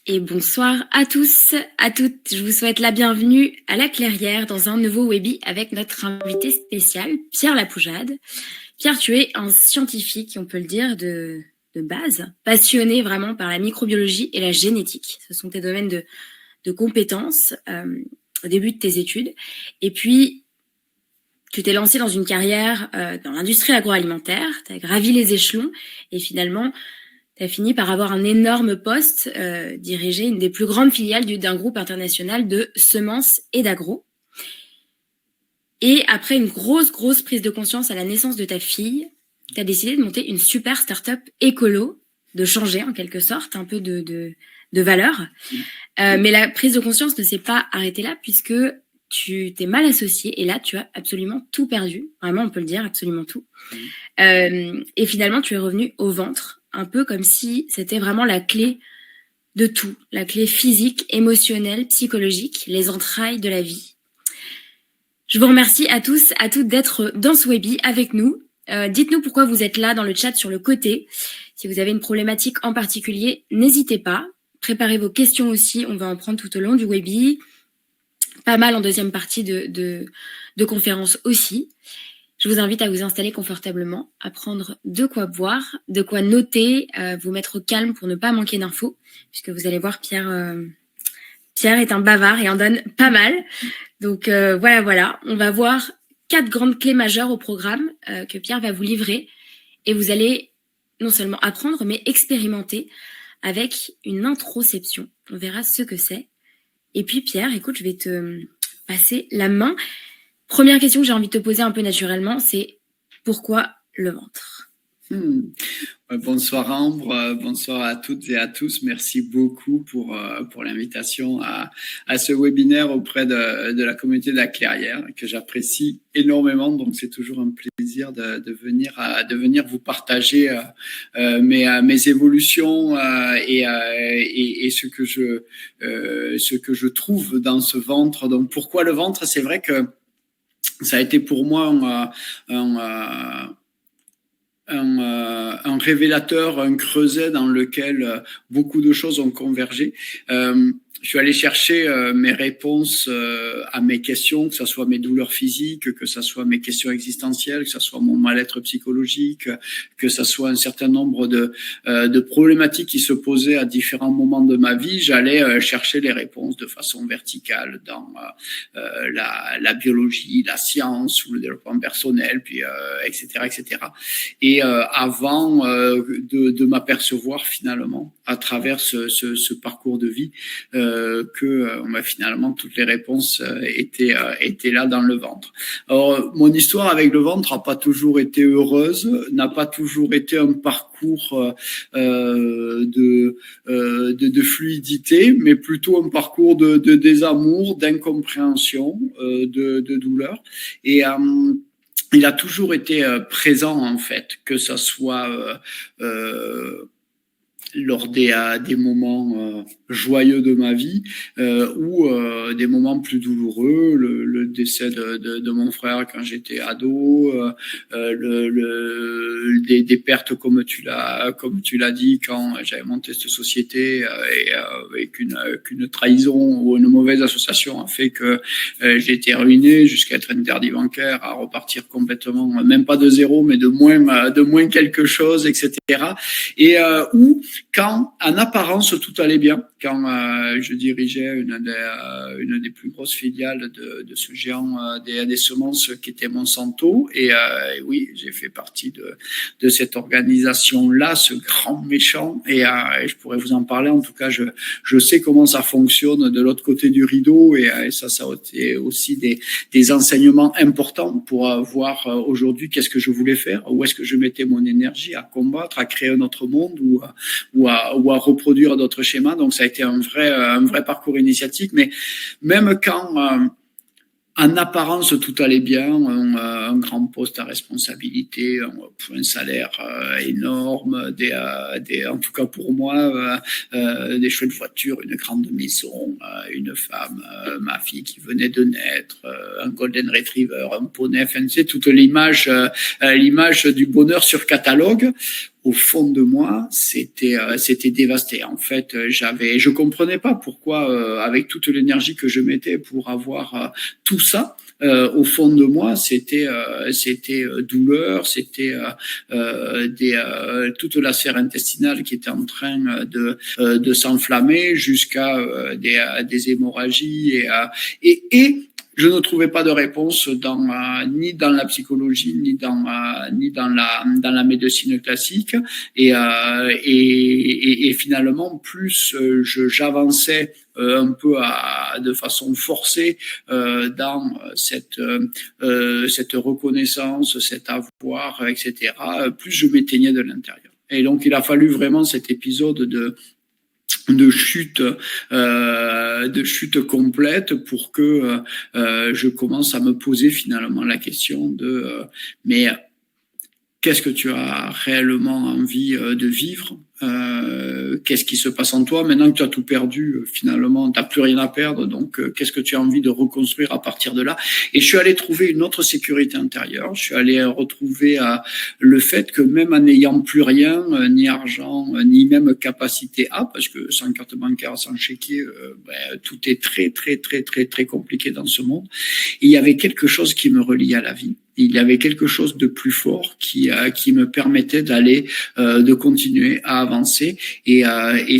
Et bonsoir à tous, à toutes. Je vous souhaite la bienvenue à La Clairière dans un nouveau Webi avec notre invité spécial, Pierre Lapoujade. Pierre, tu es un scientifique, on peut le dire, de base, passionné vraiment par la microbiologie et la génétique. Ce sont tes domaines de compétences au début de tes études. Et puis, tu t'es lancé dans une carrière dans l'industrie agroalimentaire, tu as gravi les échelons et finalement, tu as fini par avoir un énorme poste, diriger une des plus grandes filiales d'un groupe international de semences et d'agro. Et après une grosse prise de conscience à la naissance de ta fille, tu as décidé de monter une super start-up écolo, de changer en quelque sorte un peu de valeur. Mais la prise de conscience ne s'est pas arrêtée là puisque tu t'es mal associé et là, tu as absolument tout perdu. Vraiment, on peut le dire, absolument tout. Et finalement, tu es revenu au ventre, un peu comme si c'était vraiment la clé de tout, la clé physique, émotionnelle, psychologique, les entrailles de la vie. Je vous remercie à tous, à toutes d'être dans ce Webi avec nous. Dites-nous pourquoi vous êtes là dans le chat sur le côté. Si vous avez une problématique en particulier, n'hésitez pas. Préparez vos questions aussi, on va en prendre tout au long du Webi. Pas mal en deuxième partie de conférence aussi. Je vous invite à vous installer confortablement, à prendre de quoi boire, de quoi noter, vous mettre au calme pour ne pas manquer d'infos, puisque vous allez voir, Pierre est un bavard et en donne pas mal. Donc voilà. On va voir 4 grandes clés majeures au programme que Pierre va vous livrer. Et vous allez non seulement apprendre, mais expérimenter avec une introception. On verra ce que c'est. Et puis Pierre, écoute, je vais te passer la main. Première question que j'ai envie de te poser un peu naturellement, c'est pourquoi le ventre ? Bonsoir Ambre, bonsoir à toutes et à tous. Merci beaucoup pour l'invitation à ce webinaire auprès de la communauté de La Clairière que j'apprécie énormément. Donc c'est toujours un plaisir de venir vous partager mes évolutions et ce que je trouve dans ce ventre. Donc pourquoi le ventre ? C'est vrai que ça a été pour moi un révélateur, un creuset dans lequel beaucoup de choses ont convergé. Je suis allé chercher mes réponses à mes questions, que ce soit mes douleurs physiques, que ce soit mes questions existentielles, que ce soit mon mal-être psychologique, que ce soit un certain nombre de problématiques qui se posaient à différents moments de ma vie. J'allais chercher les réponses de façon verticale dans la biologie, la science ou le développement personnel, puis etc. Et avant de m'apercevoir finalement à travers ce parcours de vie que finalement toutes les réponses étaient là dans le ventre. Alors mon histoire avec le ventre n'a pas toujours été heureuse, n'a pas toujours été un parcours de fluidité, mais plutôt un parcours de désamour, d'incompréhension, de douleur. Et il a toujours été présent en fait, que ça soit lors des moments joyeux de ma vie ou des moments plus douloureux, le décès de mon frère quand j'étais ado, des pertes comme tu l'as dit quand j'avais monté cette société et avec une trahison ou une mauvaise association a fait que j'ai été ruiné jusqu'à être interdit bancaire, à repartir complètement, même pas de zéro, mais de moins quelque chose, etc. Et où quand en apparence tout allait bien, quand je dirigeais une des plus grosses filiales de ce géant des semences qui était Monsanto, et oui, j'ai fait partie de cette organisation-là, ce grand méchant, et je pourrais vous en parler. En tout cas, je sais comment ça fonctionne de l'autre côté du rideau, et ça a été aussi des enseignements importants pour voir aujourd'hui qu'est-ce que je voulais faire, où est-ce que je mettais mon énergie à combattre, à créer un autre monde ou à reproduire d'autres schémas. Donc ça a été un vrai parcours initiatique, mais même quand en apparence tout allait bien, un grand poste à responsabilité, un salaire énorme, en tout cas pour moi, des chouettes voitures, une grande maison, une femme, ma fille qui venait de naître, un golden retriever, un poney, enfin, tu sais, toute l'image du bonheur sur catalogue. au fond de moi, c'était dévasté. En fait, je comprenais pas pourquoi, avec toute l'énergie que je mettais pour avoir tout ça, au fond de moi, c'était douleur, c'était toute la sphère intestinale qui était en train de s'enflammer jusqu'à des hémorragies et je ne trouvais pas de réponse ni dans la psychologie ni dans la médecine classique et finalement plus j'avançais un peu de façon forcée dans cette reconnaissance, cet avoir, etc. Plus je m'éteignais de l'intérieur. Et donc il a fallu vraiment cet épisode de chute complète pour que je commence à me poser finalement la question de mais qu'est-ce que tu as réellement envie de vivre, qu'est-ce qui se passe en toi maintenant que tu as tout perdu, finalement tu n'as plus rien à perdre, donc qu'est-ce que tu as envie de reconstruire à partir de là. Et je suis allé trouver une autre sécurité intérieure, je suis allé retrouver le fait que même en n'ayant plus rien, ni argent, ni même capacité parce que sans carte bancaire, sans chéquier, tout est très très très très très compliqué dans ce monde. Et il y avait quelque chose qui me reliait à la vie. Il y avait quelque chose de plus fort qui me permettait d'aller, de continuer à avancer. Et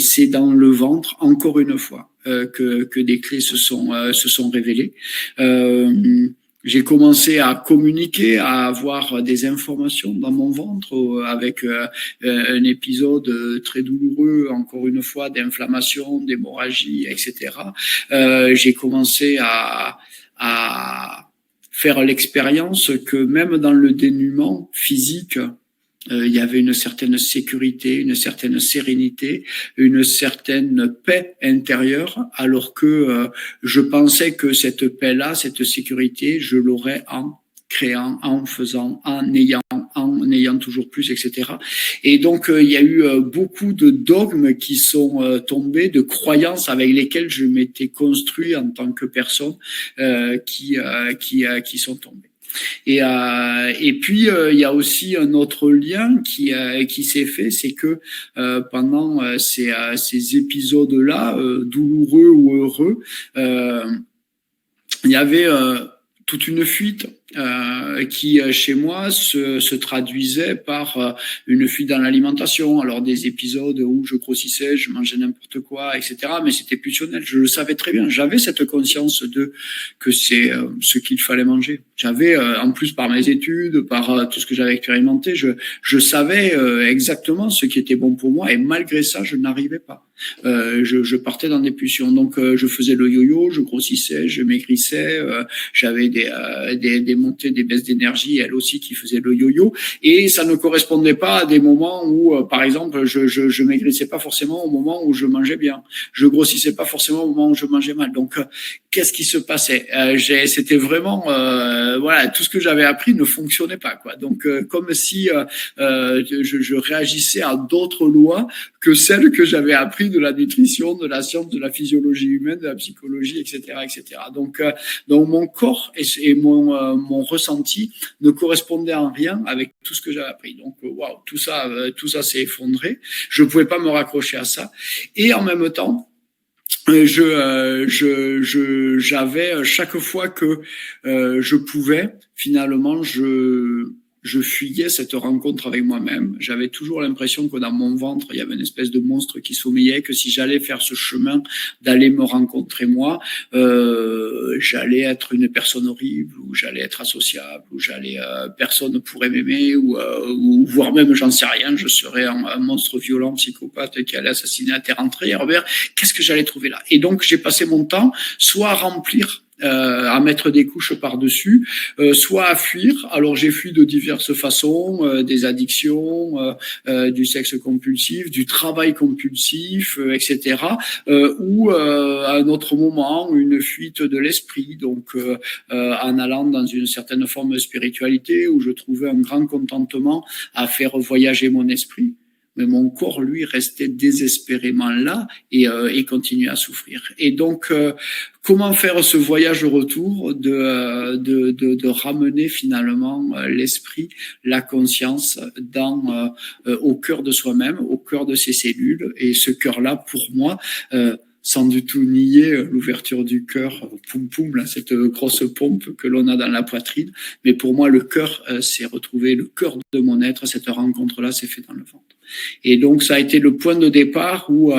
c'est dans le ventre, encore une fois, que des clés se sont révélées. J'ai commencé à communiquer, à avoir des informations dans mon ventre avec un épisode très douloureux, encore une fois, d'inflammation, d'hémorragie, etc. J'ai commencé à faire l'expérience que même dans le dénuement physique, il y avait une certaine sécurité, une certaine sérénité, une certaine paix intérieure, alors que je pensais que cette paix-là, cette sécurité, je l'aurais en créant, en faisant, en ayant toujours plus, etc. Et donc, il y a eu beaucoup de dogmes qui sont tombés, de croyances avec lesquelles je m'étais construit en tant que personne, qui sont tombées. Et puis il y a aussi un autre lien qui s'est fait, c'est que pendant ces épisodes-là, douloureux ou heureux, il y avait toute une fuite qui, chez moi, se traduisait par une fuite dans l'alimentation. Alors, des épisodes où je grossissais, je mangeais n'importe quoi, etc. Mais c'était pulsionnel. Je le savais très bien. J'avais cette conscience que c'est ce qu'il fallait manger. J'avais, en plus, par mes études, par tout ce que j'avais expérimenté, je savais exactement ce qui était bon pour moi. Et malgré ça, je n'arrivais pas. Je partais dans des pulsions. Donc, je faisais le yo-yo, je grossissais, je maigrissais, j'avais des montées, des baisses d'énergie, elles aussi, qui faisaient le yo-yo. Et ça ne correspondait pas à des moments où, par exemple, je maigrissais pas forcément au moment où je mangeais bien. Je grossissais pas forcément au moment où je mangeais mal. Donc, qu'est-ce qui se passait? C'était vraiment, voilà, tout ce que j'avais appris ne fonctionnait pas, quoi. Donc, comme si je réagissais à d'autres lois que celles que j'avais appris de la nutrition, de la science, de la physiologie humaine, de la psychologie, etc., etc. Donc mon corps et mon ressenti ne correspondaient en rien avec tout ce que j'avais appris. Donc, waouh, tout ça s'est effondré. Je ne pouvais pas me raccrocher à ça. Et en même temps, j'avais chaque fois que je pouvais, finalement, je fuyais cette rencontre avec moi-même. J'avais toujours l'impression que dans mon ventre, il y avait une espèce de monstre qui sommeillait, que si j'allais faire ce chemin d'aller me rencontrer moi, j'allais être une personne horrible, ou j'allais être associable, ou personne ne pourrait m'aimer, ou voire même, j'en sais rien, je serais un monstre violent, psychopathe, qui allait assassiner à terre entière. Qu'est-ce que j'allais trouver là? Et donc, j'ai passé mon temps soit à remplir, à mettre des couches par-dessus, soit à fuir. Alors j'ai fui de diverses façons, des addictions, du sexe compulsif, du travail compulsif, etc. Ou à un autre moment, une fuite de l'esprit, donc en allant dans une certaine forme de spiritualité où je trouvais un grand contentement à faire voyager mon esprit. mais mon corps, lui, restait désespérément là et continuait à souffrir. Et donc, comment faire ce voyage retour de ramener finalement l'esprit, la conscience au cœur de soi-même, au cœur de ses cellules. Et ce cœur-là, pour moi, sans du tout nier l'ouverture du cœur, poum poum, là, cette grosse pompe que l'on a dans la poitrine. Mais pour moi, le cœur, c'est retrouver le cœur de mon être. Cette rencontre-là s'est faite dans le ventre. Et donc, ça a été le point de départ où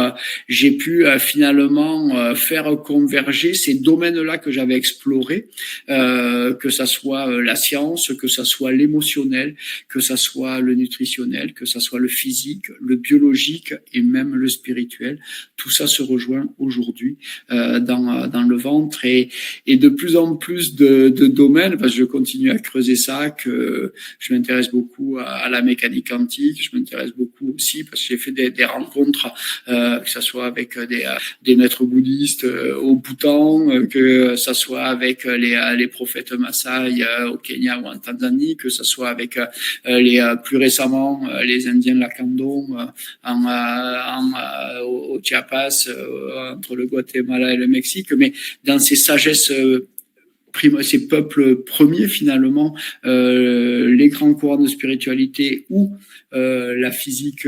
j'ai pu finalement faire converger ces domaines-là que j'avais explorés, que ça soit la science, que ça soit l'émotionnel, que ça soit le nutritionnel, que ça soit le physique, le biologique et même le spirituel. Tout ça se rejoint aujourd'hui dans le ventre et de plus en plus de domaines, parce que je continue à creuser ça, que je m'intéresse beaucoup à la mécanique quantique, je m'intéresse beaucoup aussi parce que j'ai fait des rencontres, que ça soit avec des maîtres bouddhistes au Bhoutan, que ça soit avec les prophètes Maasai au Kenya ou en Tanzanie, que ça soit avec plus récemment les Indiens Lacandon au Chiapas, entre le Guatemala et le Mexique, mais dans ces sagesses ces peuples premiers finalement, les grands courants de spiritualité ou la physique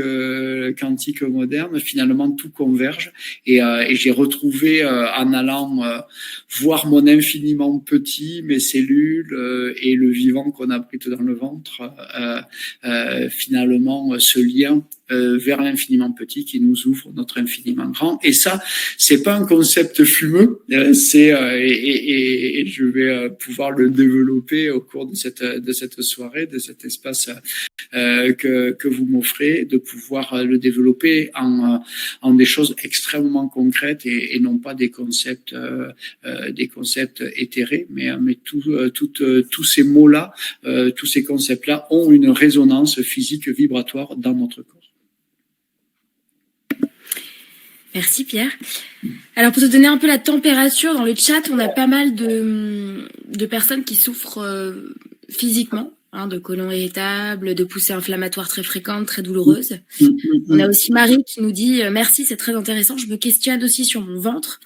quantique moderne, finalement tout converge et j'ai retrouvé en allant voir mon infiniment petit, mes cellules et le vivant qu'on abrite dans le ventre, finalement ce lien vers l'infiniment petit qui nous ouvre notre infiniment grand. Et ça, c'est pas un concept fumeux, et je vais pouvoir le développer au cours de cette soirée, de cet espace que vous m'offrez, de pouvoir le développer en des choses extrêmement concrètes et non pas des concepts éthérés, mais tous ces mots-là, tous ces concepts-là ont une résonance physique vibratoire dans notre corps. Merci Pierre. Alors pour te donner un peu la température, dans le chat, on a pas mal de personnes qui souffrent physiquement, de côlon irritable, de poussées inflammatoires très fréquentes, très douloureuses. On a aussi Marie qui nous dit « Merci, c'est très intéressant, je me questionne aussi sur mon ventre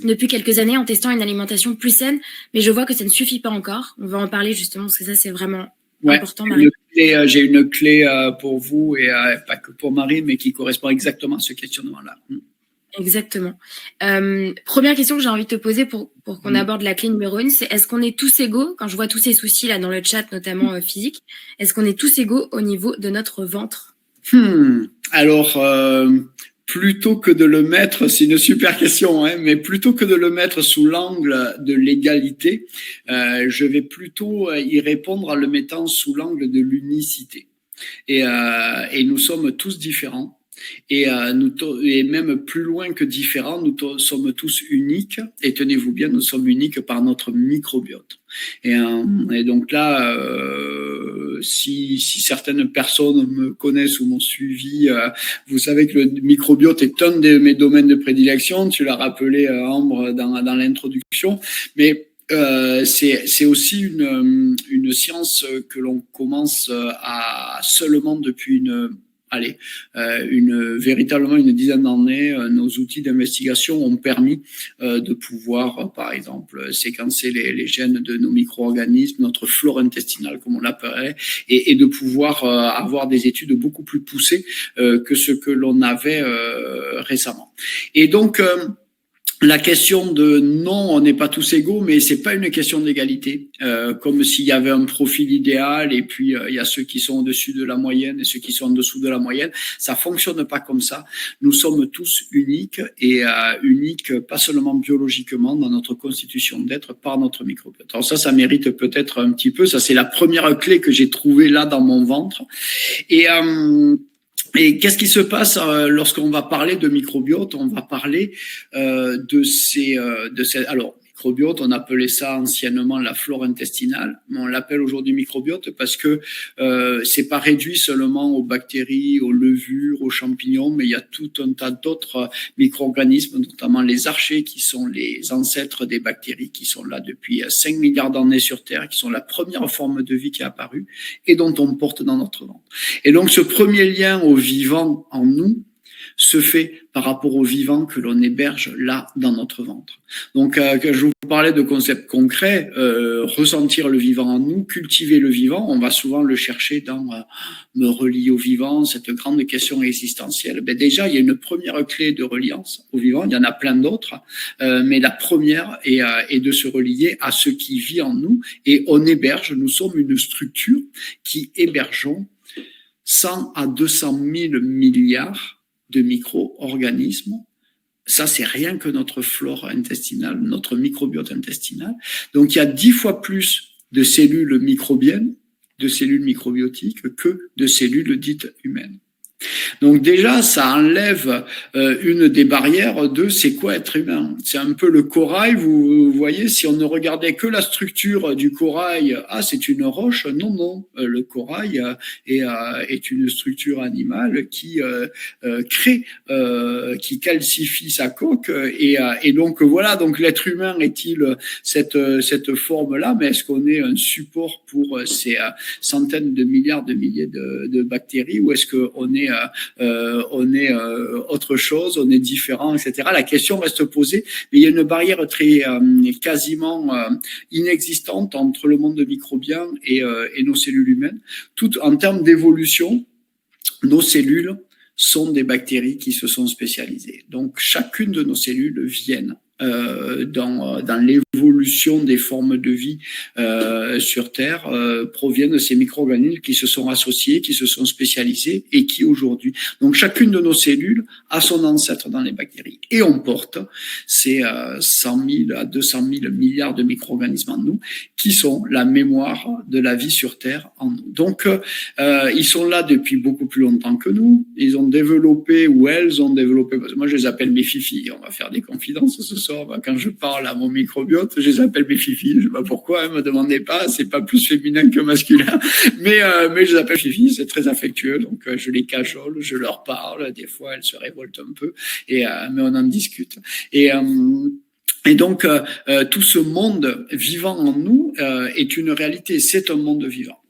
depuis quelques années en testant une alimentation plus saine, mais je vois que ça ne suffit pas encore. » On va en parler justement parce que ça c'est vraiment important, Marie. J'ai une clé pour vous et pas que pour Marie, mais qui correspond exactement à ce questionnement-là. Exactement. Première question que j'ai envie de te poser pour qu'on aborde la clé numéro 1, c'est est-ce qu'on est tous égaux, quand je vois tous ces soucis là dans le chat, notamment physique, est-ce qu'on est tous égaux au niveau de notre ventre? Alors, plutôt que de le mettre, c'est une super question, mais plutôt que de le mettre sous l'angle de l'égalité, je vais plutôt y répondre en le mettant sous l'angle de l'unicité. Et nous sommes tous différents. Et même plus loin que différents, nous sommes tous uniques. Et tenez-vous bien, nous sommes uniques par notre microbiote. Et donc là, si certaines personnes me connaissent ou m'ont suivi, vous savez que le microbiote est un de mes domaines de prédilection. Tu l'as rappelé, Ambre, dans l'introduction. Mais c'est aussi une science que l'on commence à seulement depuis véritablement une dizaine d'années. Nos outils d'investigation ont permis de pouvoir, par exemple, séquencer les gènes de nos micro-organismes, notre flore intestinale, comme on l'appelait, et de pouvoir avoir des études beaucoup plus poussées que ce que l'on avait récemment. Et donc, la question de non, on n'est pas tous égaux, mais c'est pas une question d'égalité, comme s'il y avait un profil idéal et puis il y a ceux qui sont au-dessus de la moyenne et ceux qui sont en dessous de la moyenne. Ça fonctionne pas comme ça. Nous sommes tous uniques et uniques pas seulement biologiquement dans notre constitution d'être par notre microbiote. Alors ça mérite peut-être un petit peu. Ça c'est la première clé que j'ai trouvée là dans mon ventre. Et qu'est-ce qui se passe lorsqu'on va parler de microbiote? On va parler alors, microbiote, on appelait ça anciennement la flore intestinale, mais on l'appelle aujourd'hui microbiote parce que c'est pas réduit seulement aux bactéries, aux levures, aux champignons, mais il y a tout un tas d'autres micro-organismes, notamment les archées, qui sont les ancêtres des bactéries, qui sont là depuis 5 milliards d'années sur Terre, qui sont la première forme de vie qui est apparue et dont on porte dans notre ventre. Et donc ce premier lien au vivant en nous se fait par rapport au vivant que l'on héberge là dans notre ventre. Donc, que je vous parlais de concepts concrets, ressentir le vivant en nous, cultiver le vivant, on va souvent le chercher dans me relier au vivant, cette grande question existentielle. Ben déjà, il y a une première clé de reliance au vivant, il y en a plein d'autres, mais la première est de se relier à ce qui vit en nous, et on héberge, nous sommes une structure qui hébergeons 100 à 200 000 milliards de micro-organismes. Ça, c'est rien que notre flore intestinale, notre microbiote intestinal. Donc, il y a 10 fois plus de cellules microbiennes, de cellules microbiotiques, que de cellules dites humaines. Donc déjà, ça enlève une des barrières de c'est quoi être humain. C'est un peu le corail, vous voyez, si on ne regardait que la structure du corail, ah c'est une roche, non, le corail est une structure animale qui crée, qui calcifie sa coque, et donc voilà, donc l'être humain est-il cette forme-là, mais est-ce qu'on est un support pour ces centaines de milliards de milliers de bactéries, ou est-ce qu'on est autre chose, on est différent, etc. La question reste posée, mais il y a une barrière très quasiment inexistante entre le monde microbien et nos cellules humaines. Tout en termes d'évolution, nos cellules sont des bactéries qui se sont spécialisées. Donc chacune de nos cellules viennent dans l'évolution des formes de vie sur Terre, proviennent de ces micro-organismes qui se sont associés, qui se sont spécialisés et qui aujourd'hui, donc chacune de nos cellules a son ancêtre dans les bactéries. Et on porte ces 100 000 à 200 000 milliards de micro-organismes en nous qui sont la mémoire de la vie sur Terre en nous. Donc ils sont là depuis beaucoup plus longtemps que nous. Ils ont développé, ou elles ont développé, parce que moi je les appelle mes fifis, on va faire des confidences ce soir. Quand je parle à mon microbiote, je les appelle mes fifis. Je sais pas pourquoi, me demandez pas, c'est pas plus féminin que masculin, mais je les appelle fifis, c'est très affectueux, donc je les cajole, je leur parle, des fois elles se révoltent un peu, mais on en discute. Et donc tout ce monde vivant en nous est une réalité, c'est un monde vivant.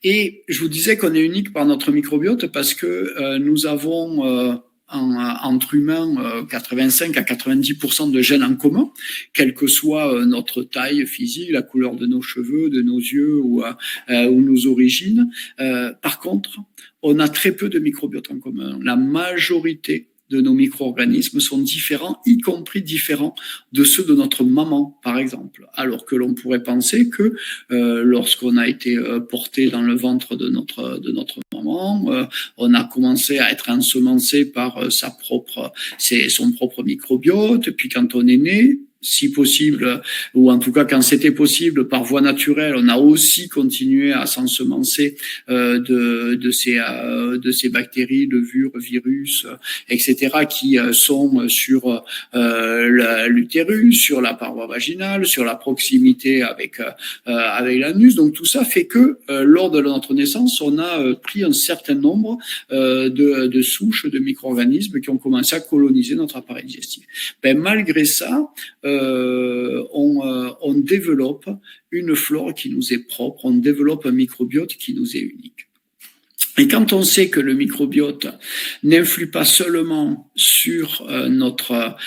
Et je vous disais qu'on est unique par notre microbiote parce que nous avons entre humains 85 à 90% de gènes en commun, quelle que soit notre taille physique, la couleur de nos cheveux, de nos yeux ou nos origines. Par contre, on a très peu de microbiote en commun. La majorité de nos micro-organismes sont différents, y compris différents de ceux de notre maman, par exemple. Alors que l'on pourrait penser que lorsqu'on a été porté dans le ventre de notre maman, on a commencé à être ensemencé par son propre microbiote, puis quand on est né, si possible, ou en tout cas quand c'était possible, par voie naturelle, on a aussi continué à s'ensemencer de ces bactéries, levures, virus, etc., qui sont sur l'utérus, sur la paroi vaginale, sur la proximité avec l'anus. Donc tout ça fait que lors de notre naissance, on a pris un certain nombre de souches de micro-organismes qui ont commencé à coloniser notre appareil digestif. Malgré ça, on développe une flore qui nous est propre, on développe un microbiote qui nous est unique. Et quand on sait que le microbiote n'influe pas seulement sur notre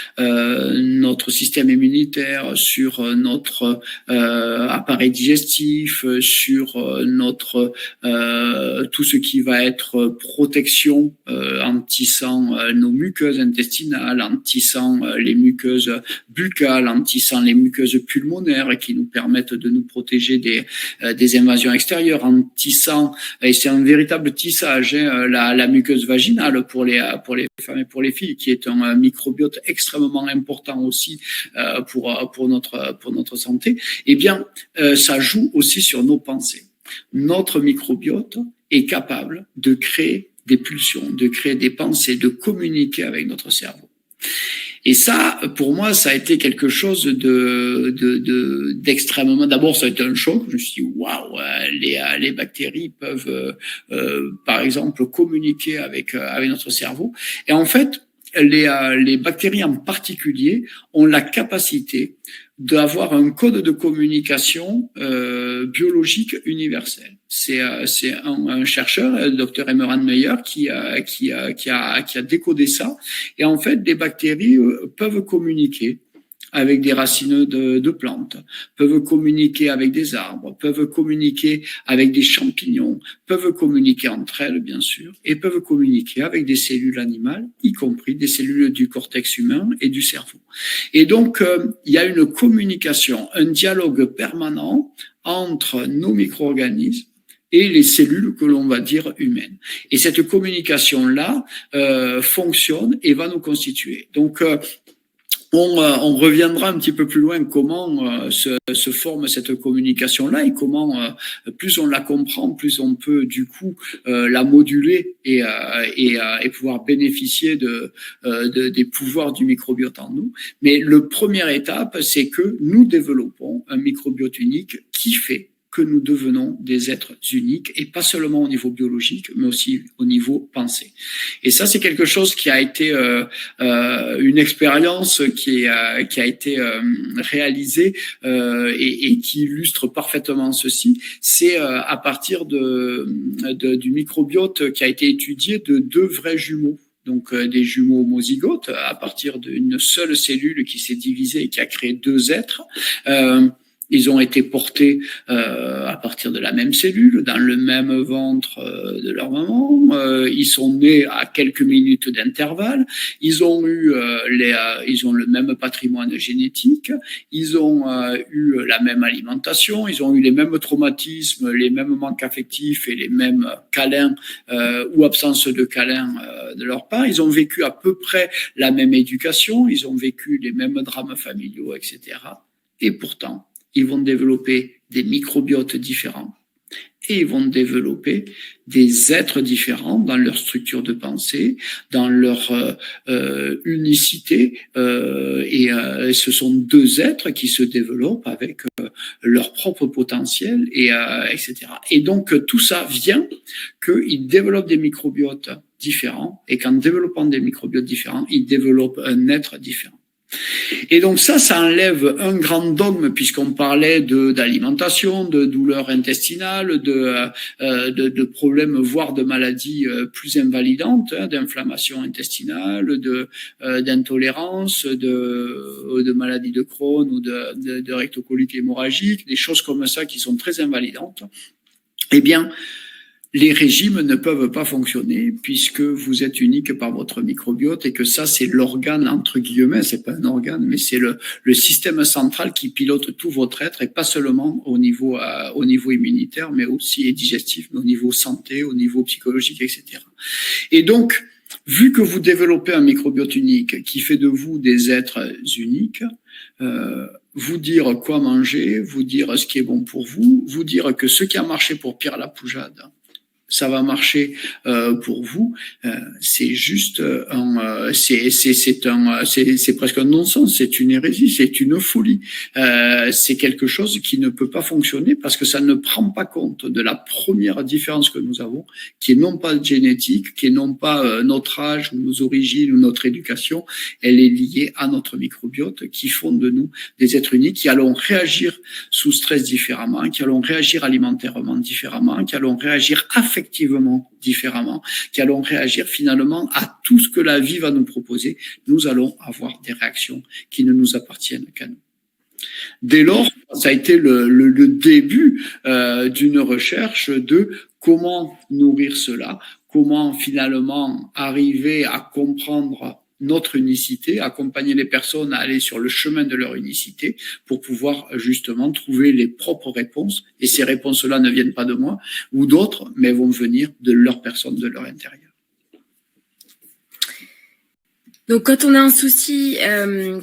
système immunitaire, sur notre appareil digestif, sur notre tout ce qui va être protection en tissant nos muqueuses intestinales, en tissant les muqueuses buccales, en tissant les muqueuses pulmonaires qui nous permettent de nous protéger des invasions extérieures, en tissant, et c'est un véritable tissage, la muqueuse vaginale pour les femmes et pour les filles, qui est un microbiote extrêmement important aussi pour notre santé. Eh bien, ça joue aussi sur nos pensées. Notre microbiote est capable de créer des pulsions, de créer des pensées, de communiquer avec notre cerveau. Et ça, pour moi, ça a été quelque chose d'extrêmement. D'abord, ça a été un choc. Je me suis dit, waouh, les bactéries peuvent, par exemple, communiquer avec notre cerveau. Et en fait, les bactéries en particulier ont la capacité d'avoir un code de communication biologique universel. C'est un chercheur, le docteur Emerald Meyer, qui a décodé ça. Et en fait, les bactéries peuvent communiquer avec des racines de plantes, peuvent communiquer avec des arbres, peuvent communiquer avec des champignons, peuvent communiquer entre elles, bien sûr, et peuvent communiquer avec des cellules animales, y compris des cellules du cortex humain et du cerveau. Et donc, il y a une communication, un dialogue permanent entre nos micro-organismes et les cellules que l'on va dire humaines. Et cette communication-là fonctionne et va nous constituer. Donc, on reviendra un petit peu plus loin comment se forme cette communication-là et comment plus on la comprend, plus on peut du coup la moduler et pouvoir bénéficier des pouvoirs du microbiote en nous. Mais le première étape, c'est que nous développons un microbiote unique qui fait que nous devenons des êtres uniques, et pas seulement au niveau biologique, mais aussi au niveau pensée. Et ça, c'est quelque chose qui a été une expérience qui a été réalisée et qui illustre parfaitement ceci. C'est à partir du microbiote qui a été étudié de 2 vrais jumeaux. Donc des jumeaux homozygotes à partir d'une seule cellule qui s'est divisée et qui a créé 2 êtres. Ils ont été portés à partir de la même cellule, dans le même ventre de leur maman. Ils sont nés à quelques minutes d'intervalle. Ils ont eu ils ont le même patrimoine génétique. Ils ont eu la même alimentation. Ils ont eu les mêmes traumatismes, les mêmes manques affectifs et les mêmes câlins ou absence de câlins de leur part. Ils ont vécu à peu près la même éducation. Ils ont vécu les mêmes drames familiaux, etc. Et pourtant, ils vont développer des microbiotes différents et ils vont développer des êtres différents dans leur structure de pensée, dans leur unicité. Et ce sont 2 êtres qui se développent avec leur propre potentiel, etc. Et donc, tout ça vient qu'ils développent des microbiotes différents et qu'en développant des microbiotes différents, ils développent un être différent. Et donc ça enlève un grand dogme puisqu'on parlait d'alimentation, de douleurs intestinales, de problèmes, voire de maladies plus invalidantes, d'inflammation intestinale, d'intolérance, de maladies de Crohn ou de rectocolite hémorragique, des choses comme ça qui sont très invalidantes. Eh bien, les régimes ne peuvent pas fonctionner puisque vous êtes unique par votre microbiote et que ça, c'est l'organe, entre guillemets, c'est pas un organe, mais c'est le système central qui pilote tout votre être et pas seulement au niveau immunitaire, mais aussi digestif, mais au niveau santé, au niveau psychologique, etc. Et donc, vu que vous développez un microbiote unique qui fait de vous des êtres uniques, vous dire quoi manger, vous dire ce qui est bon pour vous, vous dire que ce qui a marché pour Pierre Lapoujade, ça va marcher pour vous, c'est juste c'est presque un non-sens, c'est une hérésie, c'est une folie. C'est quelque chose qui ne peut pas fonctionner parce que ça ne prend pas compte de la première différence que nous avons, qui est non pas génétique, qui est non pas notre âge ou nos origines ou notre éducation, elle est liée à notre microbiote qui font de nous des êtres uniques qui allons réagir sous stress différemment, qui allons réagir alimentairement différemment, qui allons réagir affectivement différemment, qui allons réagir finalement à tout ce que la vie va nous proposer. Nous allons avoir des réactions qui ne nous appartiennent qu'à nous. Dès lors, ça a été le début d'une recherche de comment nourrir cela, comment finalement arriver à comprendre notre unicité, accompagner les personnes à aller sur le chemin de leur unicité pour pouvoir justement trouver les propres réponses. Et ces réponses-là ne viennent pas de moi ou d'autres, mais vont venir de leur personne, de leur intérieur. Donc, quand on a un souci,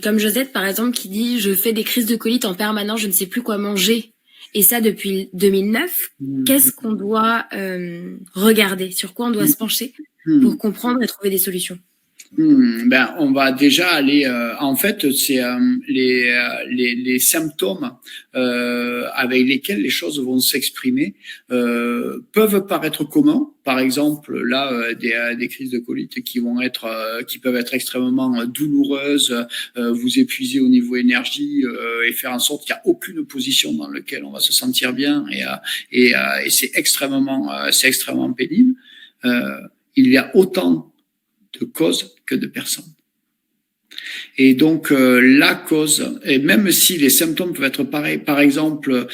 comme Josette, par exemple, qui dit « je fais des crises de colite en permanence, je ne sais plus quoi manger », et ça depuis 2009, qu'est-ce qu'on doit regarder? Sur quoi on doit se pencher pour comprendre et trouver des solutions? On va déjà aller. En fait, c'est les symptômes avec lesquels les choses vont s'exprimer peuvent paraître communs. Par exemple, là, des crises de colite qui peuvent être extrêmement douloureuses, vous épuiser au niveau énergie et faire en sorte qu'il n'y a aucune position dans laquelle on va se sentir bien et c'est extrêmement pénible. Il y a autant de causes que de personnes. Et donc la cause, et même si les symptômes peuvent être pareils, par exemple,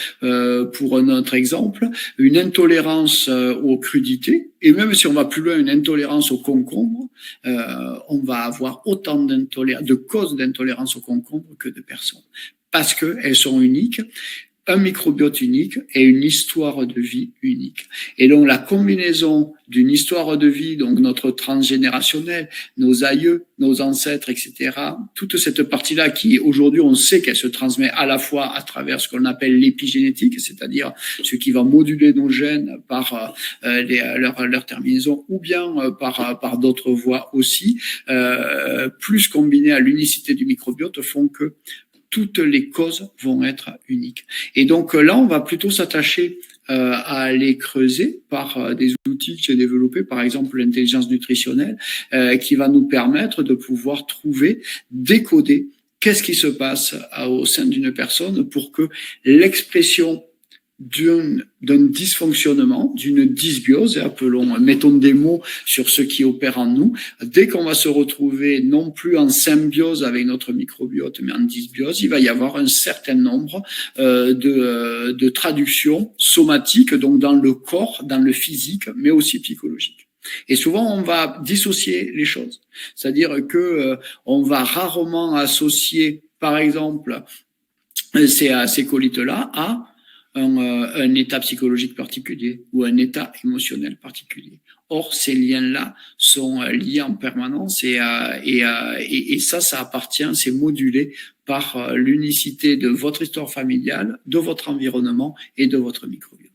pour notre exemple, une intolérance aux crudités, et même si on va plus loin, une intolérance au concombre, on va avoir autant de causes d'intolérance au concombre que de personnes, parce qu'elles sont uniques. Un microbiote unique et une histoire de vie unique. Et donc, la combinaison d'une histoire de vie, donc notre transgénérationnel, nos aïeux, nos ancêtres, etc., toute cette partie-là qui, aujourd'hui, on sait qu'elle se transmet à la fois à travers ce qu'on appelle l'épigénétique, c'est-à-dire ce qui va moduler nos gènes par leur terminaison, ou bien par d'autres voies aussi, plus combiné à l'unicité du microbiote, font que toutes les causes vont être uniques. Et donc là, on va plutôt s'attacher à les creuser par des outils que j'ai développés, par exemple l'intelligence nutritionnelle, qui va nous permettre de pouvoir trouver, décoder qu'est-ce qui se passe au sein d'une personne pour que l'expression d'un dysfonctionnement, d'une dysbiose, mettons des mots sur ce qui opère en nous, dès qu'on va se retrouver non plus en symbiose avec notre microbiote, mais en dysbiose, il va y avoir un certain nombre de traductions somatiques, donc dans le corps, dans le physique, mais aussi psychologique. Et souvent, on va dissocier les choses. C'est-à-dire que on va rarement associer, par exemple, ces colites-là à un état psychologique particulier ou un état émotionnel particulier. Or, ces liens-là sont liés en permanence et ça appartient, c'est modulé par l'unicité de votre histoire familiale, de votre environnement et de votre microbiote.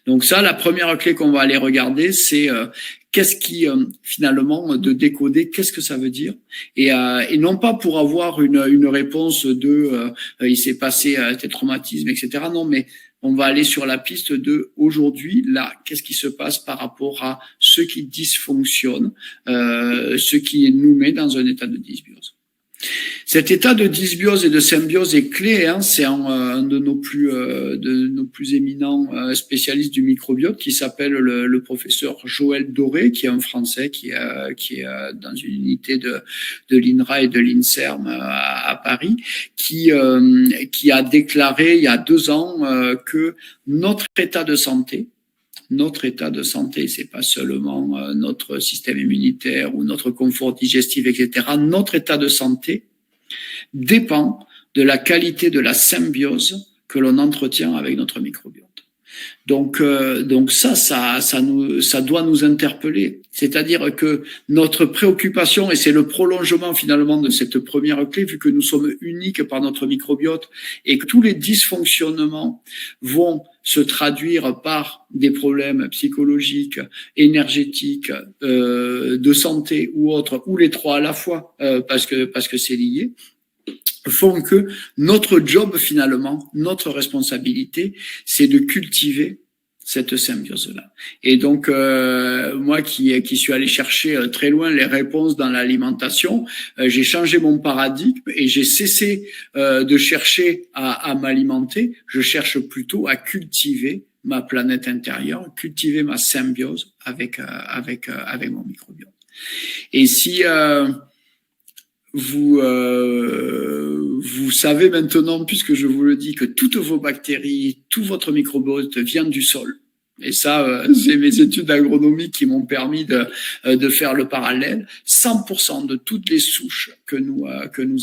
Donc ça, la première clé qu'on va aller regarder, c'est qu'est-ce qui finalement de décoder, qu'est-ce que ça veut dire, et non pas pour avoir une réponse de il s'est passé tel traumatisme, etc. Non, mais on va aller sur la piste de aujourd'hui, là, qu'est-ce qui se passe par rapport à ce qui dysfonctionne, ce qui nous met dans un état de dysbiose. Cet état de dysbiose et de symbiose est clé, hein, c'est un de nos plus éminents spécialistes du microbiote qui s'appelle le professeur Joël Doré, qui est un Français qui est dans une unité de l'INRA et de l'INSERM à Paris, qui a déclaré il y a 2 ans que notre état de santé, c'est pas seulement notre système immunitaire ou notre confort digestif, etc. Notre état de santé dépend de la qualité de la symbiose que l'on entretient avec notre microbiote. Donc ça doit nous interpeller. C'est-à-dire que notre préoccupation, et c'est le prolongement finalement de cette première clé, vu que nous sommes uniques par notre microbiote et que tous les dysfonctionnements vont se traduire par des problèmes psychologiques, énergétiques, de santé ou autres, ou les trois à la fois, parce que c'est lié, font que notre job finalement, notre responsabilité, c'est de cultiver cette symbiose-là. Et donc, moi qui suis allé chercher très loin les réponses dans l'alimentation, j'ai changé mon paradigme et j'ai cessé de chercher à m'alimenter. Je cherche plutôt à cultiver ma planète intérieure, cultiver ma symbiose avec mon microbiote. Et si vous savez maintenant, puisque je vous le dis, que toutes vos bactéries, tout votre microbiote vient du sol. Et ça, c'est mes études d'agronomie qui m'ont permis de faire le parallèle. 100% de toutes les souches que nous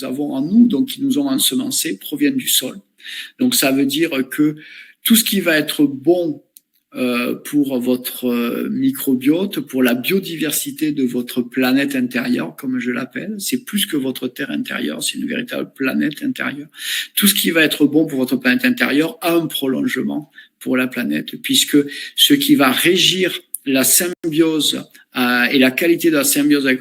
avons en nous, donc qui nous ont ensemencés, proviennent du sol. Donc ça veut dire que tout ce qui va être bon pour votre microbiote, pour la biodiversité de votre planète intérieure, comme je l'appelle. C'est plus que votre terre intérieure, c'est une véritable planète intérieure. Tout ce qui va être bon pour votre planète intérieure a un prolongement pour la planète, puisque ce qui va régir la symbiose et la qualité de la symbiose avec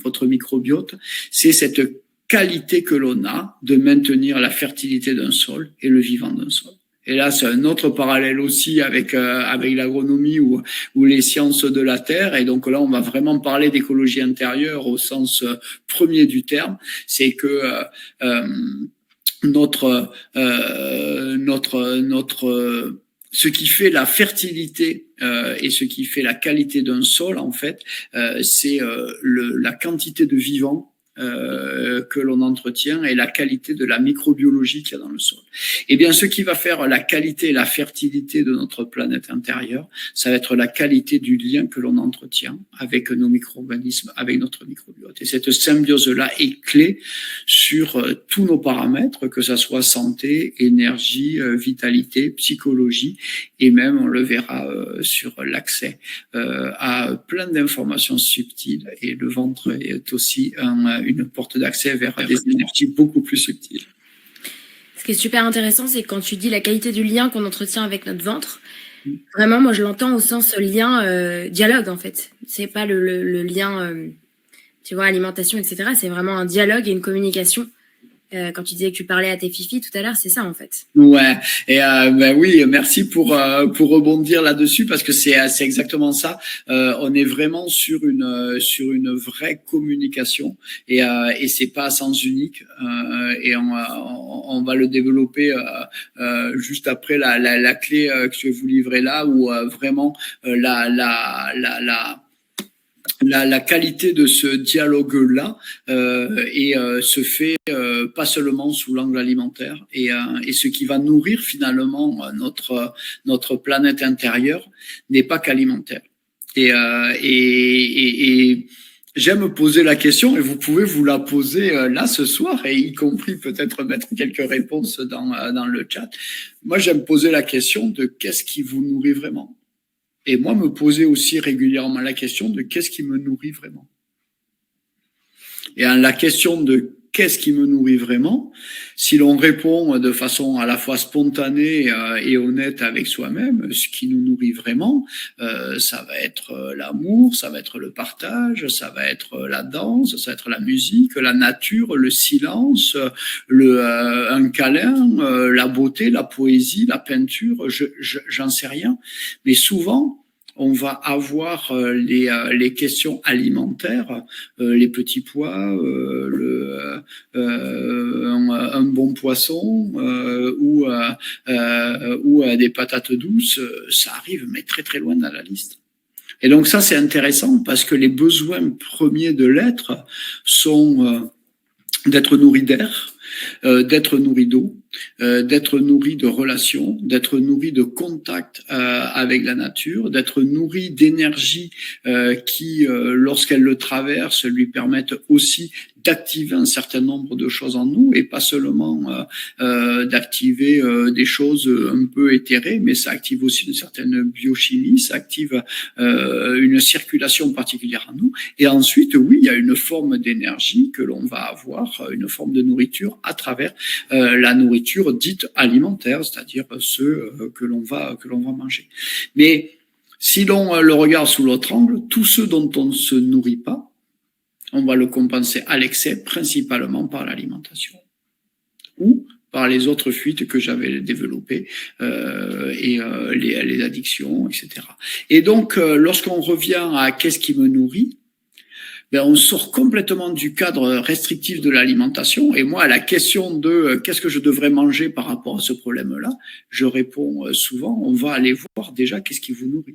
votre microbiote, c'est cette qualité que l'on a de maintenir la fertilité d'un sol et le vivant d'un sol. Et là, c'est un autre parallèle aussi avec l'agronomie ou les sciences de la terre. Et donc là, on va vraiment parler d'écologie intérieure au sens premier du terme. C'est que ce qui fait la fertilité et ce qui fait la qualité d'un sol, en fait, c'est la quantité de vivants que l'on entretient et la qualité de la microbiologie qu'il y a dans le sol. Eh bien, ce qui va faire la qualité et la fertilité de notre planète intérieure, ça va être la qualité du lien que l'on entretient avec nos micro-organismes, avec notre microbiote. Et cette symbiose-là est clé sur tous nos paramètres, que ça soit santé, énergie, vitalité, psychologie, et même, on le verra sur l'accès à plein d'informations subtiles. Et le ventre est aussi une porte d'accès vers des énergies beaucoup plus subtiles. Ce qui est super intéressant, c'est quand tu dis la qualité du lien qu'on entretient avec notre ventre, vraiment, moi, je l'entends au sens lien, dialogue, en fait. C'est pas le lien, tu vois, alimentation, etc. C'est vraiment un dialogue et une communication. Quand tu disais que tu parlais à tes fifis tout à l'heure, c'est ça, en fait. Ouais, et ben oui, merci pour rebondir là-dessus parce que c'est exactement ça. On est vraiment sur une vraie communication et c'est pas à sens unique et on va le développer juste après la clé que je vais vous livrer là où vraiment la qualité de ce dialogue-là se fait pas seulement sous l'angle alimentaire et ce qui va nourrir finalement notre planète intérieure n'est pas qu'alimentaire. Et j'aime poser la question et vous pouvez vous la poser là ce soir et y compris peut-être mettre quelques réponses dans le chat. Moi, j'aime poser la question de qu'est-ce qui vous nourrit vraiment. Et moi, me poser aussi régulièrement la question de qu'est-ce qui me nourrit vraiment. Et la question de qu'est-ce qui me nourrit vraiment, si l'on répond de façon à la fois spontanée et honnête avec soi-même, ce qui nous nourrit vraiment, ça va être l'amour, ça va être le partage, ça va être la danse, ça va être la musique, la nature, le silence, un câlin, la beauté, la poésie, la peinture, j'en sais rien. Mais souvent, on va avoir les questions alimentaires, les petits pois, un bon poisson ou des patates douces, ça arrive mais très très loin dans la liste. Et donc ça c'est intéressant parce que les besoins premiers de l'être sont d'être nourri d'air, d'être nourri d'eau, d'être nourri de relations, d'être nourri de contact avec la nature, d'être nourri d'énergie qui, lorsqu'elle le traverse, lui permettent aussi d'activer un certain nombre de choses en nous et pas seulement d'activer des choses un peu éthérées, mais ça active aussi une certaine biochimie, ça active une circulation particulière en nous. Et ensuite, oui, il y a une forme d'énergie que l'on va avoir, une forme de nourriture à travers la nourriture dite alimentaire, c'est-à-dire ce que l'on va manger. Mais si l'on le regarde sous l'autre angle, tout ce dont on ne se nourrit pas, on va le compenser à l'excès, principalement par l'alimentation ou par les autres fuites que j'avais développées et les addictions, etc. Et donc, lorsqu'on revient à qu'est-ce qui me nourrit, ben on sort complètement du cadre restrictif de l'alimentation. Et moi, à la question de qu'est-ce que je devrais manger par rapport à ce problème-là, je réponds souvent, on va aller voir déjà qu'est-ce qui vous nourrit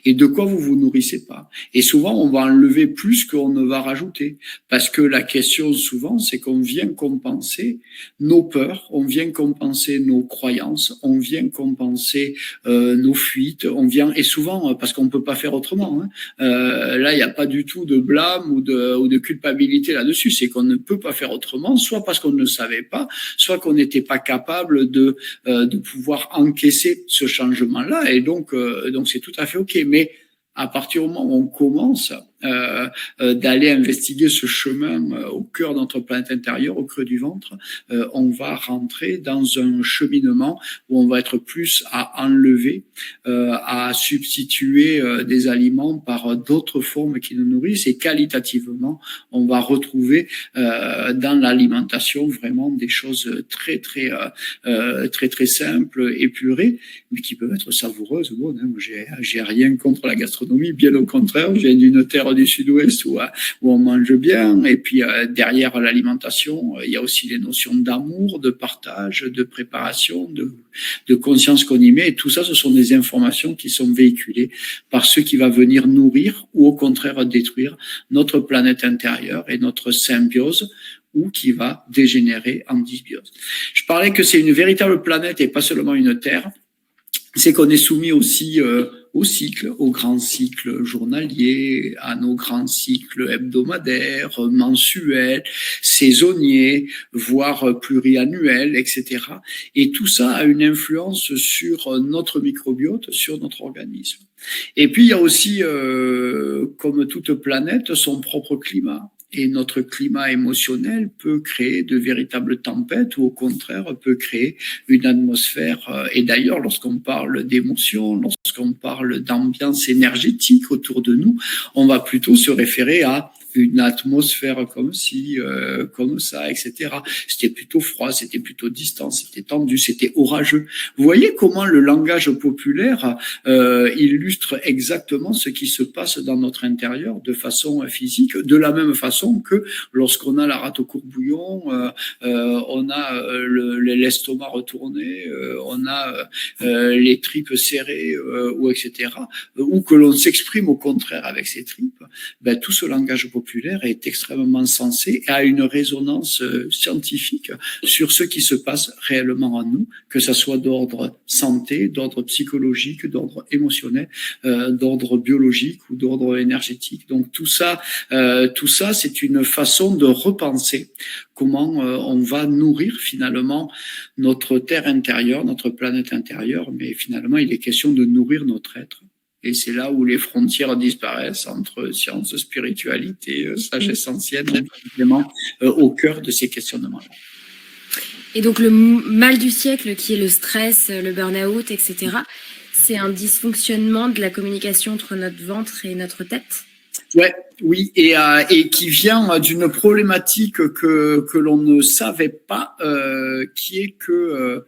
et de quoi vous vous nourrissez pas. Et souvent, on va enlever plus qu'on ne va rajouter. Parce que la question, souvent, c'est qu'on vient compenser nos peurs, on vient compenser nos croyances, on vient compenser nos fuites, et souvent, parce qu'on ne peut pas faire autrement, là, il n'y a pas du tout de blâme ou de culpabilité là-dessus. C'est qu'on ne peut pas faire autrement, soit parce qu'on ne savait pas, soit qu'on n'était pas capable de pouvoir encaisser ce changement-là. Et donc c'est tout à fait OK. Mais à partir du moment où on commence d'aller investiguer ce chemin au cœur de notre planète intérieure, au creux du ventre, on va rentrer dans un cheminement où on va être plus à enlever, à substituer des aliments par d'autres formes qui nous nourrissent, et qualitativement, on va retrouver dans l'alimentation vraiment des choses très très simples, épurées, mais qui peuvent être savoureuses. Bon, hein, j'ai rien contre la gastronomie, bien au contraire, je viens d'une terre du sud-ouest où on mange bien, et puis derrière l'alimentation, il y a aussi les notions d'amour, de partage, de préparation, de conscience qu'on y met, et tout ça, ce sont des informations qui sont véhiculées par ceux qui va venir nourrir ou au contraire détruire notre planète intérieure et notre symbiose, ou qui va dégénérer en dysbiose. Je parlais que c'est une véritable planète et pas seulement une terre. C'est qu'on est soumis aussi au cycle, aux grands cycles journaliers, à nos grands cycles hebdomadaires, mensuels, saisonniers, voire pluriannuels, etc. Et tout ça a une influence sur notre microbiote, sur notre organisme. Et puis il y a aussi, comme toute planète, son propre climat. Et notre climat émotionnel peut créer de véritables tempêtes, ou au contraire peut créer une atmosphère. Et d'ailleurs, lorsqu'on parle d'émotions, lorsqu'on parle d'ambiance énergétique autour de nous, on va plutôt se référer à une atmosphère comme ci, comme ça, etc. C'était plutôt froid, c'était plutôt distant, c'était tendu, c'était orageux. Vous voyez comment le langage populaire illustre exactement ce qui se passe dans notre intérieur de façon physique, de la même façon que lorsqu'on a la rate au courbouillon, on a l'estomac retourné, on a les tripes serrées, ou etc., ou que l'on s'exprime au contraire avec ses tripes. Ben, tout ce langage populaire est extrêmement sensé et a une résonance scientifique sur ce qui se passe réellement en nous, que ça soit d'ordre santé, d'ordre psychologique, d'ordre émotionnel, d'ordre biologique ou d'ordre énergétique. Donc tout ça, c'est une façon de repenser comment on va nourrir finalement notre terre intérieure, notre planète intérieure, mais finalement il est question de nourrir notre être. Et c'est là où les frontières disparaissent entre science, spiritualité, sagesse ancienne, vraiment au cœur de ces questionnements-là. Et donc le mal du siècle, qui est le stress, le burn-out, etc., c'est un dysfonctionnement de la communication entre notre ventre et notre tête? Ouais, oui, et qui vient d'une problématique que l'on ne savait pas, qui est que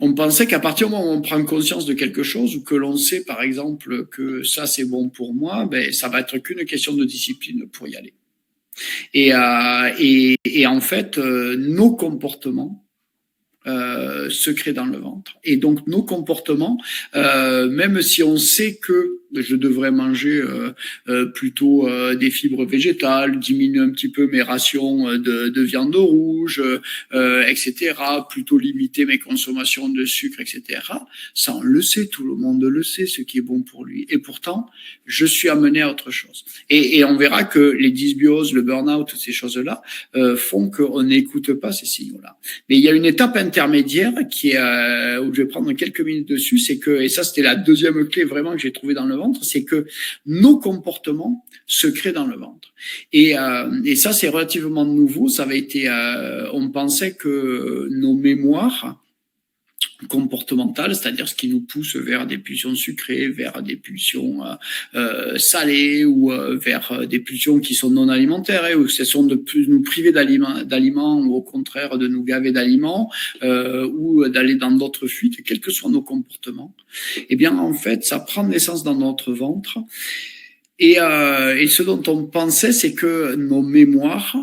on pensait qu'à partir du moment où on prend conscience de quelque chose, ou que l'on sait par exemple que ça c'est bon pour moi, ben ça va être qu'une question de discipline pour y aller. Et en fait, nos comportements se créent dans le ventre. Et donc nos comportements, même si on sait que je devrais manger plutôt des fibres végétales, diminuer un petit peu mes rations de viande rouge, etc., plutôt limiter mes consommations de sucre, etc. Ça, on le sait, tout le monde le sait, ce qui est bon pour lui. Et pourtant, je suis amené à autre chose. Et on verra que les dysbioses, le burn-out, toutes ces choses-là font qu'on n'écoute pas ces signaux-là. Mais il y a une étape intermédiaire qui est, où je vais prendre quelques minutes dessus, c'est que, et ça c'était la deuxième clé vraiment que j'ai trouvée dans le ventre, c'est que nos comportements se créent dans le ventre. Et ça c'est relativement nouveau, ça avait été, on pensait que nos mémoires comportementales, c'est-à-dire ce qui nous pousse vers des pulsions sucrées, vers des pulsions salées, ou vers des pulsions qui sont non alimentaires, ou ce sont de nous priver d'aliments, ou au contraire de nous gaver d'aliments, ou d'aller dans d'autres fuites, quels que soient nos comportements. Eh bien, en fait, ça prend naissance dans notre ventre. Et ce dont on pensait, c'est que nos mémoires,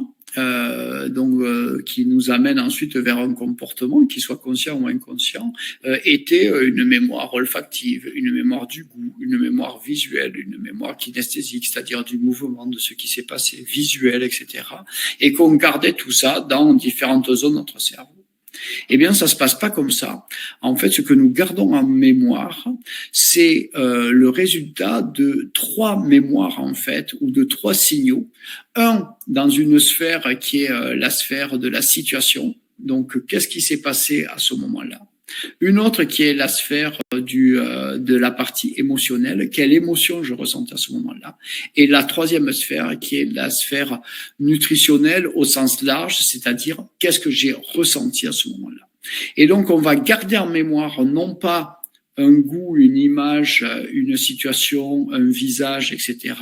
qui nous amène ensuite vers un comportement, qui soit conscient ou inconscient, était une mémoire olfactive, une mémoire du goût, une mémoire visuelle, une mémoire kinesthésique, c'est-à-dire du mouvement, de ce qui s'est passé, visuel, etc. Et qu'on gardait tout ça dans différentes zones de notre cerveau. Eh bien, ça se passe pas comme ça. En fait, ce que nous gardons en mémoire, c'est le résultat de 3 mémoires, en fait, ou de 3 signaux. Un, dans une sphère qui est la sphère de la situation. Donc, qu'est-ce qui s'est passé à ce moment-là? Une autre qui est la sphère de la partie émotionnelle, quelle émotion je ressentais à ce moment-là. Et la troisième sphère qui est la sphère nutritionnelle au sens large, c'est-à-dire qu'est-ce que j'ai ressenti à ce moment-là. Et donc on va garder en mémoire non pas un goût, une image, une situation, un visage, etc.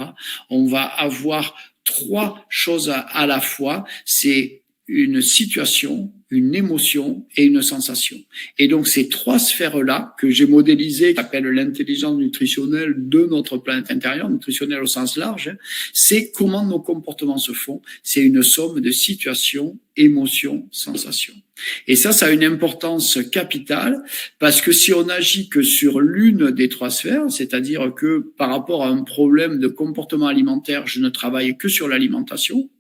On va avoir trois choses à la fois. C'est une situation, une émotion et une sensation. Et donc, ces trois sphères-là que j'ai modélisées, qui s'appellent l'intelligence nutritionnelle de notre planète intérieure, nutritionnelle au sens large, c'est comment nos comportements se font. C'est une somme de situations, émotions, sensations. Et ça a une importance capitale parce que si on agit que sur l'une des trois sphères, c'est-à-dire que par rapport à un problème de comportement alimentaire, je ne travaille que sur l'alimentation,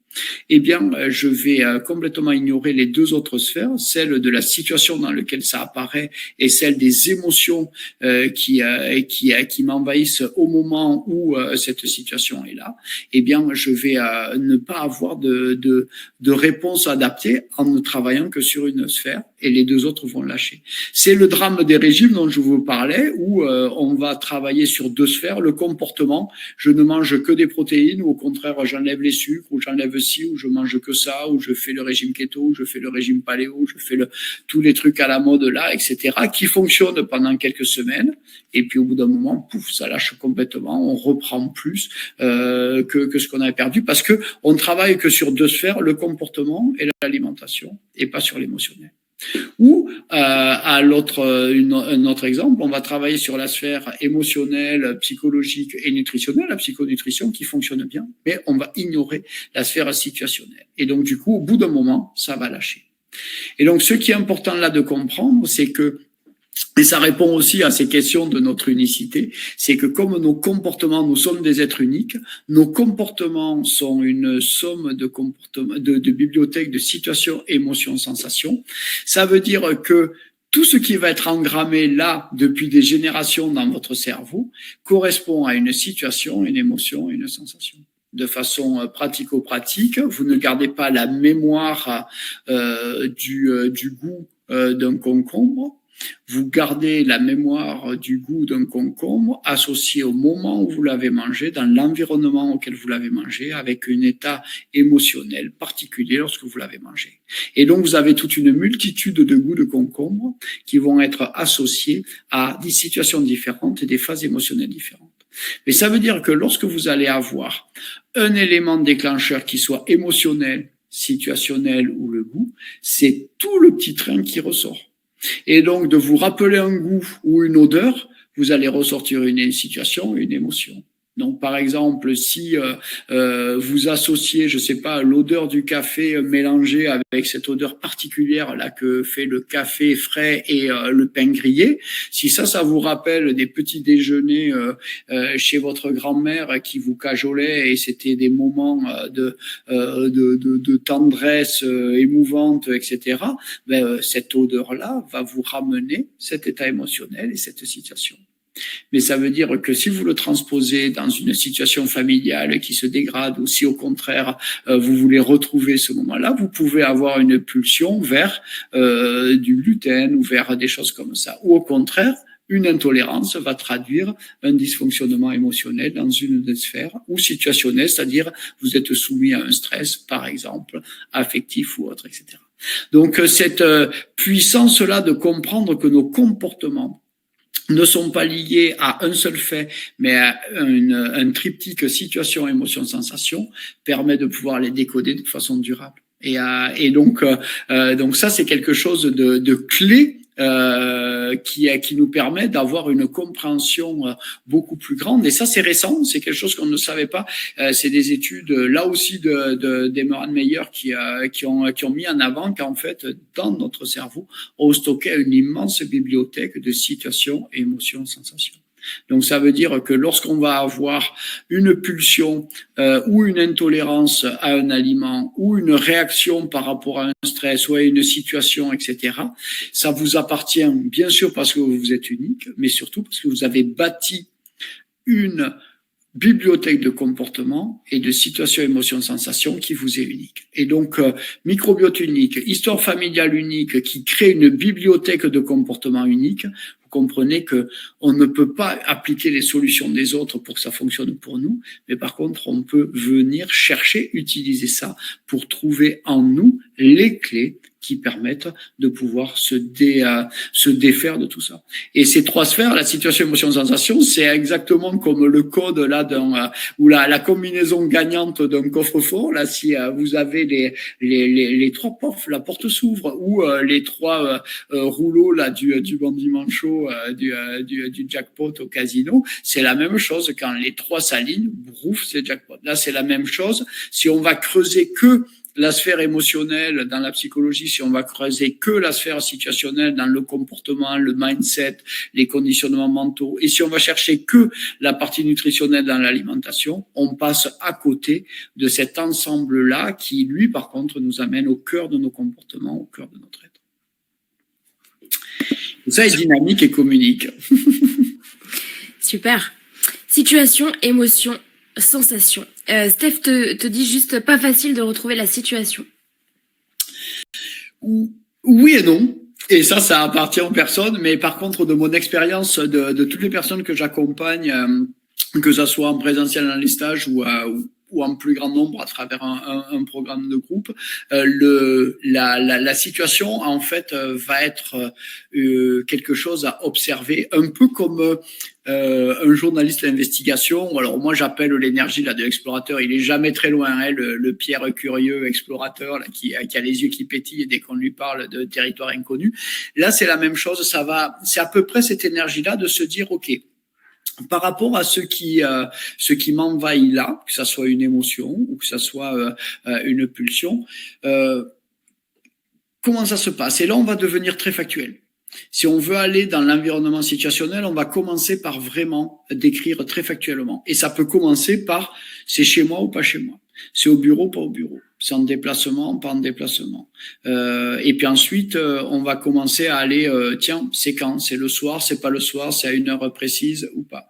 eh bien, je vais complètement ignorer les deux autres sphères, celle de la situation dans laquelle ça apparaît et celle des émotions qui m'envahissent au moment où cette situation est là. Eh bien, je vais ne pas avoir de réponse adaptée en ne travaillant que sur une sphère et les deux autres vont lâcher. C'est le drame des régimes dont je vous parlais où on va travailler sur deux sphères, le comportement, je ne mange que des protéines ou au contraire j'enlève les sucres ou j'enlève ou je mange que ça, ou je fais le régime keto, ou je fais le régime paléo, je fais tous les trucs à la mode là, etc., qui fonctionnent pendant quelques semaines, et puis au bout d'un moment, pouf, ça lâche complètement, on reprend plus que ce qu'on avait perdu, parce que on travaille que sur deux sphères, le comportement et l'alimentation, et pas sur l'émotionnel. Ou un autre exemple, on va travailler sur la sphère émotionnelle, psychologique et nutritionnelle, la psychonutrition qui fonctionne bien, mais on va ignorer la sphère situationnelle. Et donc du coup, au bout d'un moment, ça va lâcher. Et donc ce qui est important là de comprendre, c'est que et ça répond aussi à ces questions de notre unicité, c'est que comme nos comportements, nous sommes des êtres uniques, nos comportements sont une somme de comportements, de bibliothèques, de situations, émotions, sensations. Ça veut dire que tout ce qui va être engrammé là depuis des générations dans votre cerveau correspond à une situation, une émotion, une sensation. De façon pratico-pratique, vous ne gardez pas la mémoire du goût d'un concombre. Vous gardez la mémoire du goût d'un concombre associé au moment où vous l'avez mangé, dans l'environnement auquel vous l'avez mangé, avec un état émotionnel particulier lorsque vous l'avez mangé. Et donc, vous avez toute une multitude de goûts de concombre qui vont être associés à des situations différentes et des phases émotionnelles différentes. Mais ça veut dire que lorsque vous allez avoir un élément déclencheur qui soit émotionnel, situationnel ou le goût, c'est tout le petit train qui ressort. Et donc, de vous rappeler un goût ou une odeur, vous allez ressortir une situation, une émotion. Donc, par exemple, si vous associez, je sais pas, l'odeur du café mélangée avec cette odeur particulière là que fait le café frais et le pain grillé, si ça vous rappelle des petits déjeuners chez votre grand-mère qui vous cajolait et c'était des moments de tendresse émouvante, etc. Ben, cette odeur-là va vous ramener cet état émotionnel et cette situation. Mais ça veut dire que si vous le transposez dans une situation familiale qui se dégrade ou si au contraire vous voulez retrouver ce moment-là, vous pouvez avoir une pulsion vers du gluten ou vers des choses comme ça. Ou au contraire, une intolérance va traduire un dysfonctionnement émotionnel dans une des sphères ou situationnel, c'est-à-dire vous êtes soumis à un stress, par exemple, affectif ou autre, etc. Donc cette puissance-là de comprendre que nos comportements ne sont pas liés à un seul fait, mais à un triptyque situation, émotion, sensation, permet de pouvoir les décoder de façon durable. Et donc ça, c'est quelque chose de clé qui nous permet d'avoir une compréhension beaucoup plus grande. Et ça, c'est récent, c'est quelque chose qu'on ne savait pas. C'est des études, là aussi, d'Emerald Meyer qui ont mis en avant qu'en fait, dans notre cerveau, on stockait une immense bibliothèque de situations, émotions, sensations. Donc ça veut dire que lorsqu'on va avoir une pulsion ou une intolérance à un aliment ou une réaction par rapport à un stress ou à une situation, etc., ça vous appartient bien sûr parce que vous êtes unique, mais surtout parce que vous avez bâti une bibliothèque de comportement et de situation, émotion, sensation qui vous est unique. Et donc, microbiote unique, histoire familiale unique qui crée une bibliothèque de comportement unique. Vous comprenez que on ne peut pas appliquer les solutions des autres pour que ça fonctionne pour nous, mais par contre, on peut venir chercher, utiliser ça pour trouver en nous les clés qui permettent de pouvoir se défaire de tout ça. Et ces 3 sphères, la situation, émotion, sensation, c'est exactement comme le code là ou la combinaison gagnante d'un coffre-fort. Là, si vous avez les 3 portes, la porte s'ouvre, ou les 3 rouleaux là du bandit manchot, du jackpot au casino, c'est la même chose. Quand les 3 s'alignent, brouf, c'est jackpot. Là, c'est la même chose. Si on va creuser que la sphère émotionnelle dans la psychologie, si on va creuser que la sphère situationnelle dans le comportement, le mindset, les conditionnements mentaux, et si on va chercher que la partie nutritionnelle dans l'alimentation, on passe à côté de cet ensemble-là qui, lui, par contre, nous amène au cœur de nos comportements, au cœur de notre être. Tout ça est dynamique et communique. Super. Situation, émotion, sensation. Steph te dit juste pas facile de retrouver la situation. Oui et non. Et ça appartient aux personnes. Mais par contre, de mon expérience, de toutes les personnes que j'accompagne, que ça soit en présentiel dans les stages ou en plus grand nombre à travers un programme de groupe, la situation en fait va être quelque chose à observer, un peu comme un journaliste d'investigation. Alors moi j'appelle l'énergie là de l'explorateur, il est jamais très loin, hein, le Pierre curieux explorateur là, qui a les yeux qui pétillent dès qu'on lui parle de territoire inconnu. Là c'est la même chose, c'est à peu près cette énergie là de se dire ok, par rapport à ce qui m'envahit là, que ça soit une émotion ou que ça soit une pulsion, comment ça se passe? Et là, on va devenir très factuel. Si on veut aller dans l'environnement situationnel, on va commencer par vraiment décrire très factuellement. Et ça peut commencer par c'est chez moi ou pas chez moi. C'est au bureau, pas au bureau. C'est en déplacement, pas en déplacement. Et puis ensuite, on va commencer à aller, tiens, c'est quand? C'est le soir, c'est pas le soir, c'est à une heure précise ou pas.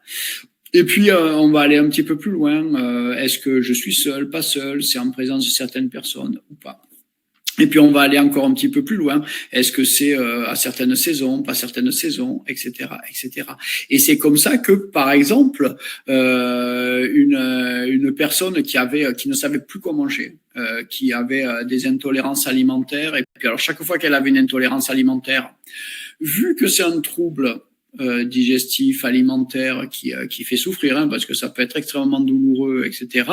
Et puis, on va aller un petit peu plus loin. Est-ce que je suis seul, pas seul? C'est en présence de certaines personnes ou pas? Et puis on va aller encore un petit peu plus loin. Est-ce que c'est à certaines saisons, pas certaines saisons, etc., etc. Et c'est comme ça que, par exemple, une personne qui ne savait plus quoi manger, qui avait des intolérances alimentaires, et puis alors chaque fois qu'elle avait une intolérance alimentaire, vu que c'est un trouble digestif, alimentaire qui fait souffrir, hein, parce que ça peut être extrêmement douloureux, etc.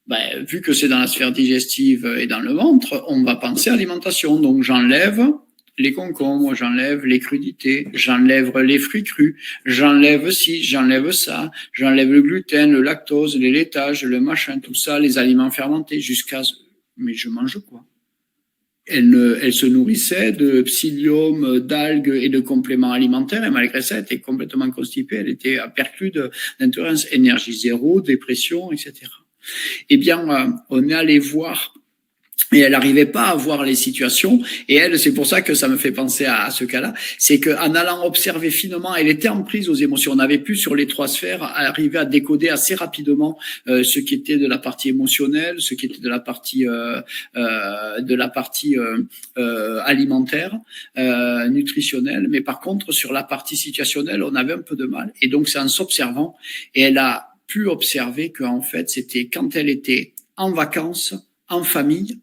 Ben, vu que c'est dans la sphère digestive et dans le ventre, on va penser alimentation. Donc, j'enlève les concombres, j'enlève les crudités, j'enlève les fruits crus, j'enlève ci, j'enlève ça, j'enlève le gluten, le lactose, les laitages, le machin, tout ça, les aliments fermentés, mais je mange quoi? Elle se nourrissait de psyllium, d'algues et de compléments alimentaires, et malgré ça, elle était complètement constipée, elle était perclue d'intolérance, énergie zéro, dépression, etc. Eh bien, on est allé voir, et elle n'arrivait pas à voir les situations, et elle, c'est pour ça que ça me fait penser à ce cas-là, c'est qu'en allant observer finement, elle était en prise aux émotions. On avait pu, sur les 3 sphères, arriver à décoder assez rapidement ce qui était de la partie émotionnelle, ce qui était de la partie alimentaire, nutritionnelle, mais par contre, sur la partie situationnelle, on avait un peu de mal. Et donc, c'est en s'observant, et elle a pu observer qu'en fait, c'était quand elle était en vacances, en famille,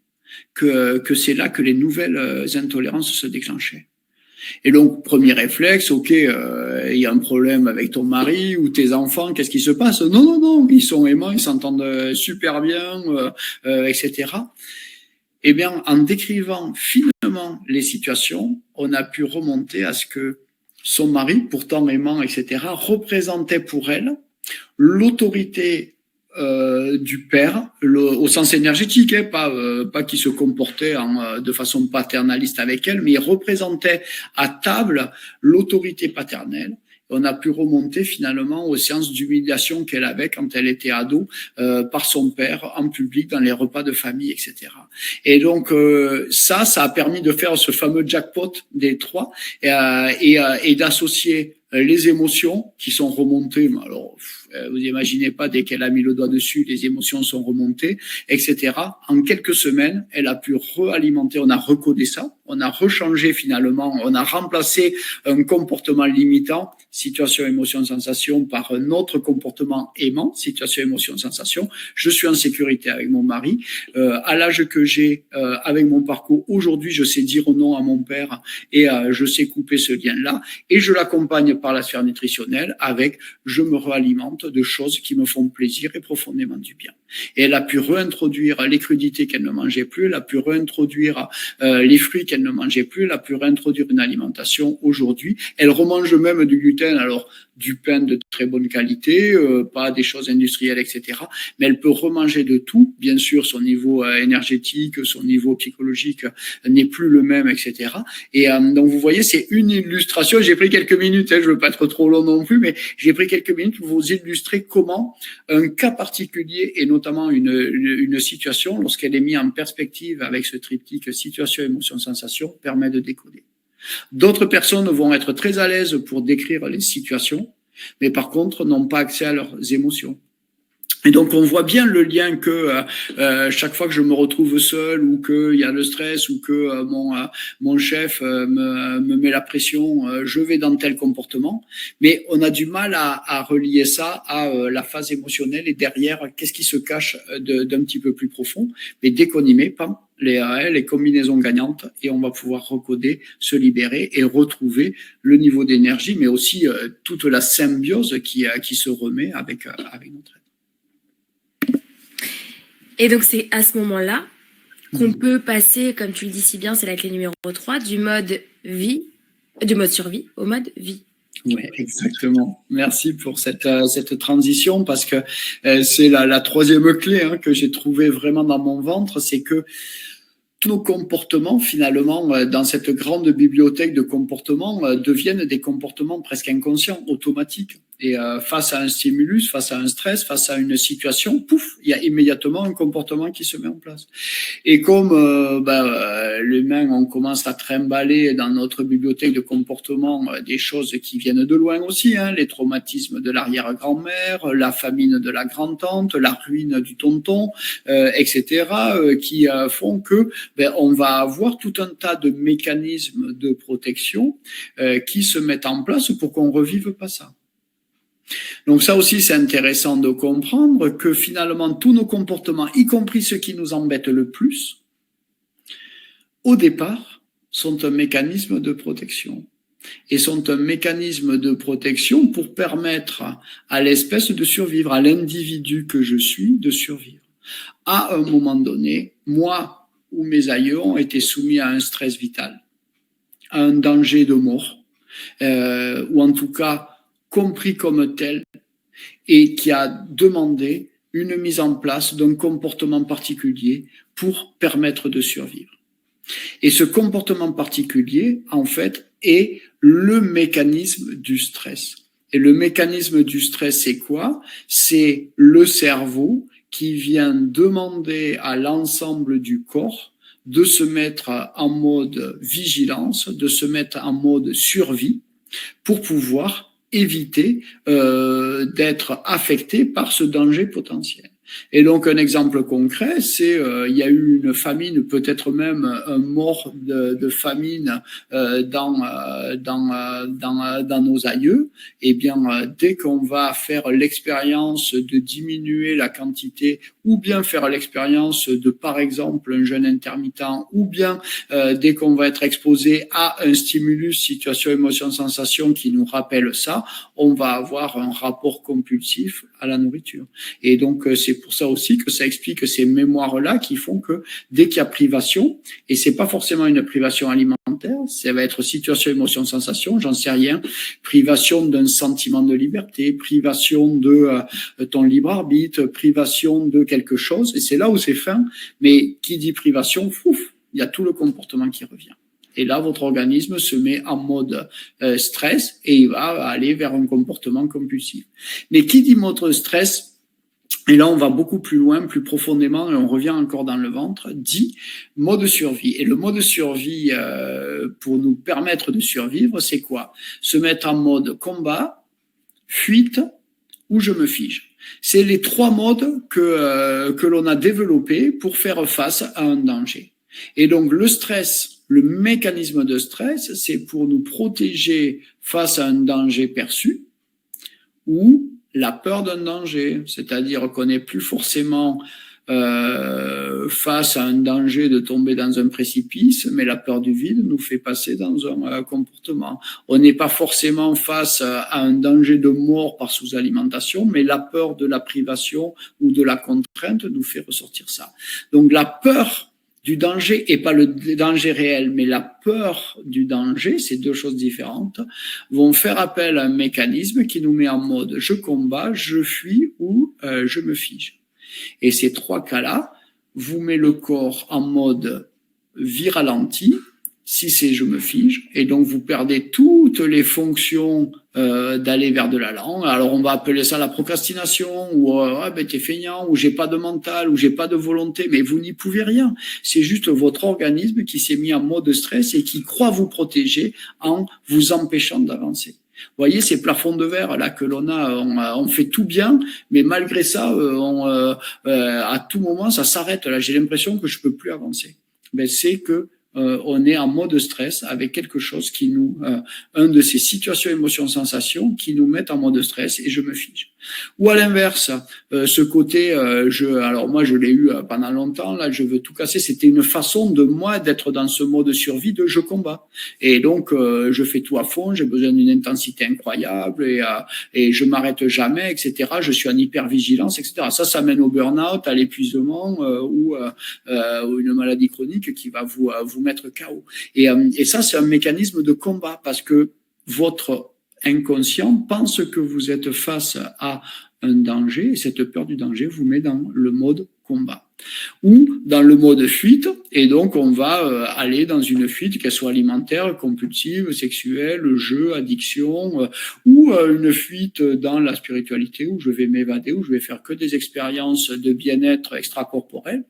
que c'est là que les nouvelles intolérances se déclenchaient. Et donc, premier réflexe, ok, il y a un problème avec ton mari ou tes enfants, qu'est-ce qui se passe? Non, ils sont aimants, ils s'entendent super bien, etc. Eh bien, en décrivant finement les situations, on a pu remonter à ce que son mari, pourtant aimant, etc., représentait pour elle l'autorité du père, au sens énergétique, hein, pas qu'il se comportait de façon paternaliste avec elle, mais il représentait à table l'autorité paternelle. On a pu remonter finalement aux séances d'humiliation qu'elle avait quand elle était ado par son père en public dans les repas de famille, etc. Et donc ça a permis de faire ce fameux jackpot des 3 et d'associer les émotions qui sont remontées, alors vous imaginez pas, dès qu'elle a mis le doigt dessus, les émotions sont remontées, etc. En quelques semaines, elle a pu réalimenter, on a recodé ça, on a rechangé finalement, on a remplacé un comportement limitant, situation, émotion, sensation, par un autre comportement aimant, situation, émotion, sensation. Je suis en sécurité avec mon mari. À l'âge que j'ai, avec mon parcours, aujourd'hui, je sais dire non à mon père et je sais couper ce lien-là. Et je l'accompagne par la sphère nutritionnelle avec je me réalimente de choses qui me font plaisir et profondément du bien. Et elle a pu réintroduire les crudités qu'elle ne mangeait plus, elle a pu réintroduire les fruits qu'elle ne mangeait plus, elle a pu réintroduire une alimentation aujourd'hui. Elle remange même du gluten, alors du pain de très bonne qualité, pas des choses industrielles, etc. Mais elle peut remanger de tout. Bien sûr, son niveau énergétique, son niveau psychologique n'est plus le même, etc. Et donc, vous voyez, c'est une illustration. J'ai pris quelques minutes, je ne veux pas être trop long non plus, mais j'ai pris quelques minutes pour vous illustrer comment un cas particulier, et notamment une situation, lorsqu'elle est mise en perspective avec ce triptyque situation, émotion, sensation, permet de décoder. D'autres personnes vont être très à l'aise pour décrire les situations, mais par contre n'ont pas accès à leurs émotions. Et donc, on voit bien le lien que chaque fois que je me retrouve seul ou qu'il y a le stress ou que mon chef me met la pression, je vais dans tel comportement. Mais on a du mal à relier ça à la phase émotionnelle et derrière, qu'est-ce qui se cache d'un petit peu plus profond. Mais dès qu'on y met, pam, les combinaisons gagnantes et on va pouvoir recoder, se libérer et retrouver le niveau d'énergie, mais aussi toute la symbiose qui se remet avec notre être. Et donc, c'est à ce moment-là qu'on peut passer, comme tu le dis si bien, c'est la clé numéro 3, du mode survie au mode vie. Oui, exactement. Merci pour cette transition parce que c'est la troisième clé que j'ai trouvée vraiment dans mon ventre, c'est que tous nos comportements, finalement, dans cette grande bibliothèque de comportements, deviennent des comportements presque inconscients, automatiques. Et face à un stimulus, face à un stress, face à une situation, pouf, il y a immédiatement un comportement qui se met en place. Et comme l'humain, on commence à trimballer dans notre bibliothèque de comportements des choses qui viennent de loin aussi, les traumatismes de l'arrière-grand-mère, la famine de la grand-tante, la ruine du tonton, etc., qui font que on va avoir tout un tas de mécanismes de protection qui se mettent en place pour qu'on ne revive pas ça. Donc ça aussi, c'est intéressant de comprendre que finalement, tous nos comportements, y compris ceux qui nous embêtent le plus, au départ, sont un mécanisme de protection. Et sont un mécanisme de protection pour permettre à l'espèce de survivre, à l'individu que je suis de survivre. À un moment donné, moi ou mes aïeux ont été soumis à un stress vital, à un danger de mort, ou en tout cas compris comme tel, et qui a demandé une mise en place d'un comportement particulier pour permettre de survivre. Et ce comportement particulier, en fait, est le mécanisme du stress. Et le mécanisme du stress, c'est quoi? C'est le cerveau qui vient demander à l'ensemble du corps de se mettre en mode vigilance, de se mettre en mode survie pour pouvoir éviter d'être affecté par ce danger potentiel. Et donc, un exemple concret, c'est il y a eu une famine, peut-être même un mort de famine dans nos aïeux. Eh bien, dès qu'on va faire l'expérience de diminuer la quantité, ou bien faire l'expérience de, par exemple, un jeûne intermittent, ou bien dès qu'on va être exposé à un stimulus, situation, émotion, sensation qui nous rappelle ça, on va avoir un rapport compulsif à la nourriture. Et donc, c'est pour ça aussi que ça explique ces mémoires-là qui font que dès qu'il y a privation, et c'est pas forcément une privation alimentaire, ça va être situation, émotion, sensation, j'en sais rien, privation d'un sentiment de liberté, privation de ton libre arbitre, privation de quelque chose, et c'est là où c'est fin, mais qui dit privation, fouf, il y a tout le comportement qui revient. Et là, votre organisme se met en mode stress et il va aller vers un comportement compulsif. Mais qui dit mode stress, et là on va beaucoup plus loin, plus profondément, et on revient encore dans le ventre, dit mode survie. Et le mode survie, pour nous permettre de survivre, c'est quoi? Se mettre en mode combat, fuite ou je me fige. C'est les trois modes que l'on a développés pour faire face à un danger. Et donc le stress, le mécanisme de stress, c'est pour nous protéger face à un danger perçu ou la peur d'un danger, c'est-à-dire qu'on n'est plus forcément face à un danger de tomber dans un précipice, mais la peur du vide nous fait passer dans un comportement. On n'est pas forcément face à un danger de mort par sous-alimentation, mais la peur de la privation ou de la contrainte nous fait ressortir ça. Donc la peur du danger et pas le danger réel, mais la peur du danger, c'est deux choses différentes, vont faire appel à un mécanisme qui nous met en mode je combats, je fuis ou je me fige. Et ces trois cas-là vous met le corps en mode vie ralenti, si c'est je me fige, et donc vous perdez toutes les fonctions d'aller vers de l'allant. Alors on va appeler ça la procrastination, ou t'es feignant, ou j'ai pas de mental, ou j'ai pas de volonté, mais vous n'y pouvez rien. C'est juste votre organisme qui s'est mis en mode stress et qui croit vous protéger en vous empêchant d'avancer. Vous voyez ces plafonds de verre là que l'on a, on fait tout bien, mais malgré ça, à tout moment ça s'arrête. Là, j'ai l'impression que je peux plus avancer. Ben c'est que on est en mode stress avec quelque chose qui nous, un de ces situations, émotions, sensations qui nous mettent en mode stress et je me fige. Ou à l'inverse, ce côté, alors moi je l'ai eu pendant longtemps, là je veux tout casser, c'était une façon de moi d'être dans ce mode survie de je combats. Et donc je fais tout à fond, j'ai besoin d'une intensité incroyable et je m'arrête jamais, etc. Je suis en hypervigilance, etc. Ça mène au burn-out, à l'épuisement ou une maladie chronique qui va vous mettre KO. Et ça c'est un mécanisme de combat parce que votre inconscient pense que vous êtes face à un danger et cette peur du danger vous met dans le mode combat ou dans le mode fuite et donc on va aller dans une fuite qu'elle soit alimentaire, compulsive, sexuelle, jeu, addiction ou une fuite dans la spiritualité où je vais m'évader, où je vais faire que des expériences de bien-être extracorporel.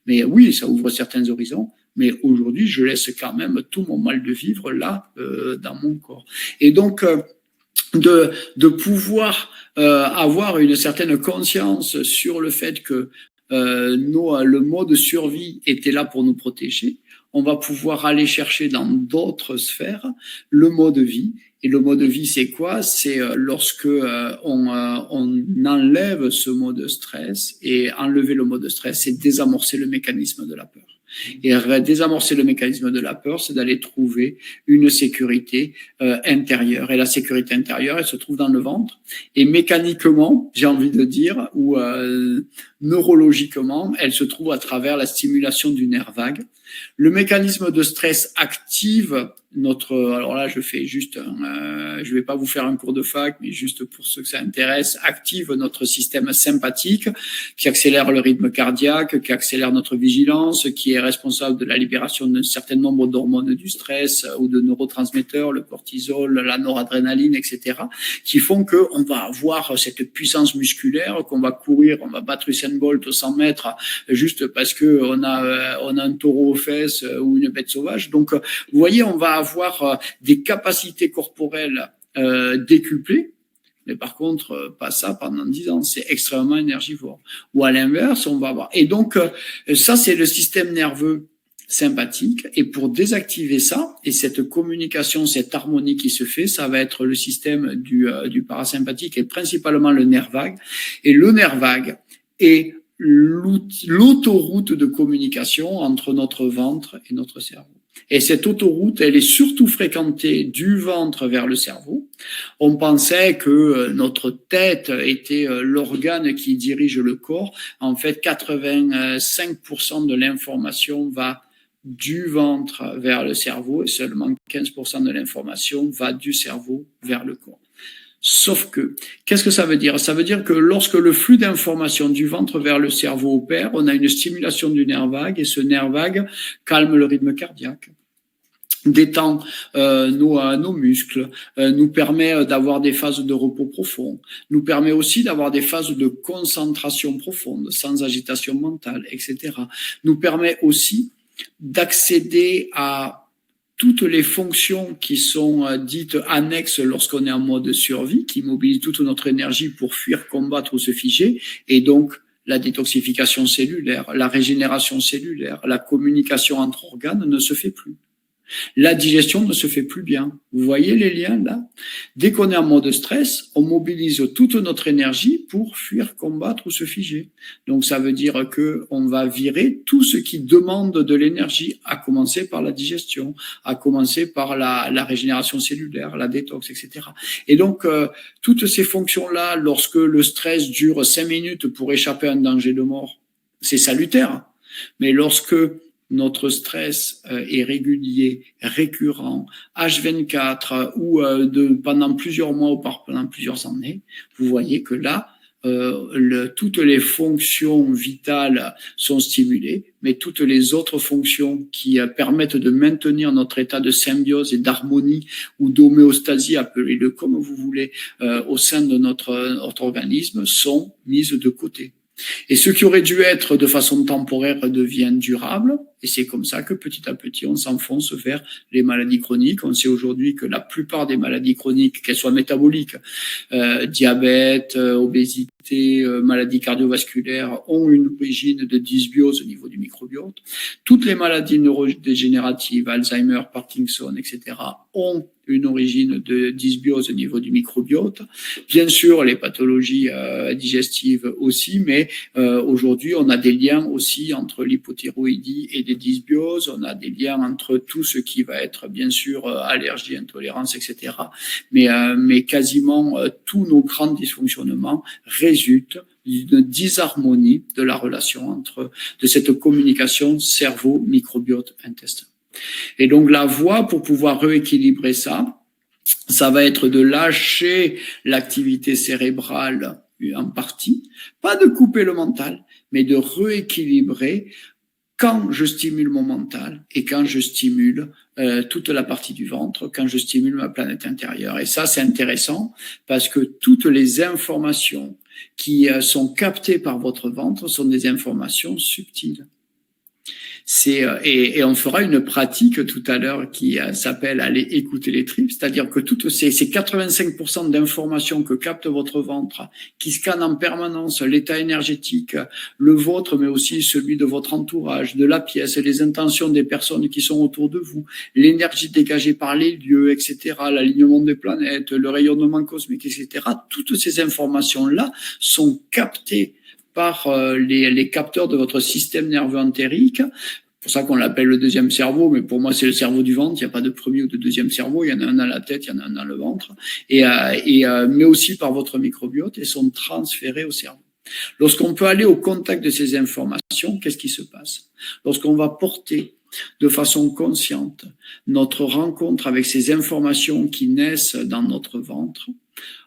Mais oui, ça ouvre certains horizons. Mais aujourd'hui, je laisse quand même tout mon mal de vivre là, dans mon corps. Et donc, de pouvoir avoir une certaine conscience sur le fait que le mode survie était là pour nous protéger, on va pouvoir aller chercher dans d'autres sphères le mode vie. Et le mode vie, c'est quoi? C'est lorsque on enlève ce mode stress, et enlever le mode stress, c'est désamorcer le mécanisme de la peur. Et désamorcer le mécanisme de la peur, c'est d'aller trouver une sécurité intérieure. Et la sécurité intérieure, elle se trouve dans le ventre. Et mécaniquement, j'ai envie de dire, ou neurologiquement, elle se trouve à travers la stimulation du nerf vague. Le mécanisme de stress active notre... Alors là, je fais juste... je vais pas vous faire un cours de fac, mais juste pour ceux que ça intéresse, active notre système sympathique qui accélère le rythme cardiaque, qui accélère notre vigilance, qui est responsable de la libération d'un certain nombre d'hormones du stress ou de neurotransmetteurs, le cortisol, la noradrénaline, etc., qui font qu'on va avoir cette puissance musculaire, qu'on va courir, on va battre Usain Bolt aux 100 mètres juste parce qu'on a un taureau aux fesses ou une bête sauvage. Donc, vous voyez, on va avoir des capacités corporelles décuplées, mais par contre, pas ça pendant 10 ans. C'est extrêmement énergivore. Ou à l'inverse, on va avoir... Et donc, ça, c'est le système nerveux sympathique. Et pour désactiver ça, et cette communication, cette harmonie qui se fait, ça va être le système du parasympathique et principalement le nerf vague. Et le nerf vague est l'autoroute de communication entre notre ventre et notre cerveau. Et cette autoroute, elle est surtout fréquentée du ventre vers le cerveau. On pensait que notre tête était l'organe qui dirige le corps. En fait, 85% de l'information va du ventre vers le cerveau et seulement 15% de l'information va du cerveau vers le corps. Sauf que, qu'est-ce que ça veut dire? Ça veut dire que lorsque le flux d'informations du ventre vers le cerveau opère, on a une stimulation du nerf vague et ce nerf vague calme le rythme cardiaque, détend nos muscles, nous permet d'avoir des phases de repos profond, nous permet aussi d'avoir des phases de concentration profonde, sans agitation mentale, etc. Nous permet aussi d'accéder à toutes les fonctions qui sont dites annexes lorsqu'on est en mode survie, qui mobilisent toute notre énergie pour fuir, combattre ou se figer, et donc la détoxification cellulaire, la régénération cellulaire, la communication entre organes ne se fait plus. La digestion ne se fait plus bien. Vous voyez les liens là? Dès qu'on est en mode stress, on mobilise toute notre énergie pour fuir, combattre ou se figer. Donc ça veut dire que on va virer tout ce qui demande de l'énergie, à commencer par la digestion, à commencer par la régénération cellulaire, la détox, etc. Et donc toutes ces fonctions-là, lorsque le stress dure 5 minutes pour échapper à un danger de mort, c'est salutaire. Mais lorsque notre stress est régulier, récurrent, H24 ou pendant plusieurs mois ou pendant plusieurs années, vous voyez que là, toutes les fonctions vitales sont stimulées, mais toutes les autres fonctions qui permettent de maintenir notre état de symbiose et d'harmonie ou d'homéostasie, appelez-le comme vous voulez, au sein de notre organisme, sont mises de côté. Et ce qui aurait dû être de façon temporaire devient durable, et c'est comme ça que petit à petit on s'enfonce vers les maladies chroniques. On sait aujourd'hui que la plupart des maladies chroniques, qu'elles soient métaboliques, diabète, obésité, maladies cardiovasculaires, ont une origine de dysbiose au niveau du microbiote. Toutes les maladies neurodégénératives, Alzheimer, Parkinson, etc., ont une origine de dysbiose au niveau du microbiote. Bien sûr, les pathologies digestives aussi, mais aujourd'hui, on a des liens aussi entre l'hypothyroïdie et des dysbioses. On a des liens entre tout ce qui va être, bien sûr, allergie, intolérance, etc. Mais quasiment tous nos grands dysfonctionnements résultent d'une disharmonie de la relation de cette communication cerveau, microbiote, intestin. Et donc la voie pour pouvoir rééquilibrer ça va être de lâcher l'activité cérébrale en partie, pas de couper le mental, mais de rééquilibrer quand je stimule mon mental et quand je stimule toute la partie du ventre, quand je stimule ma planète intérieure. Et ça, c'est intéressant parce que toutes les informations qui sont captées par votre ventre sont des informations subtiles. Et on fera une pratique tout à l'heure qui s'appelle aller écouter les tripes, c'est-à-dire que toutes ces 85% d'informations que capte votre ventre, qui scannent en permanence l'état énergétique, le vôtre, mais aussi celui de votre entourage, de la pièce, les intentions des personnes qui sont autour de vous, l'énergie dégagée par les lieux, etc., l'alignement des planètes, le rayonnement cosmique, etc., toutes ces informations-là sont captées par les capteurs de votre système nerveux entérique. C'est pour ça qu'on l'appelle le deuxième cerveau, mais pour moi, c'est le cerveau du ventre. Il n'y a pas de premier ou de deuxième cerveau. Il y en a un dans la tête, il y en a un dans le ventre. Mais aussi par votre microbiote et sont transférés au cerveau. Lorsqu'on peut aller au contact de ces informations, qu'est-ce qui se passe? Lorsqu'on va porter de façon consciente notre rencontre avec ces informations qui naissent dans notre ventre,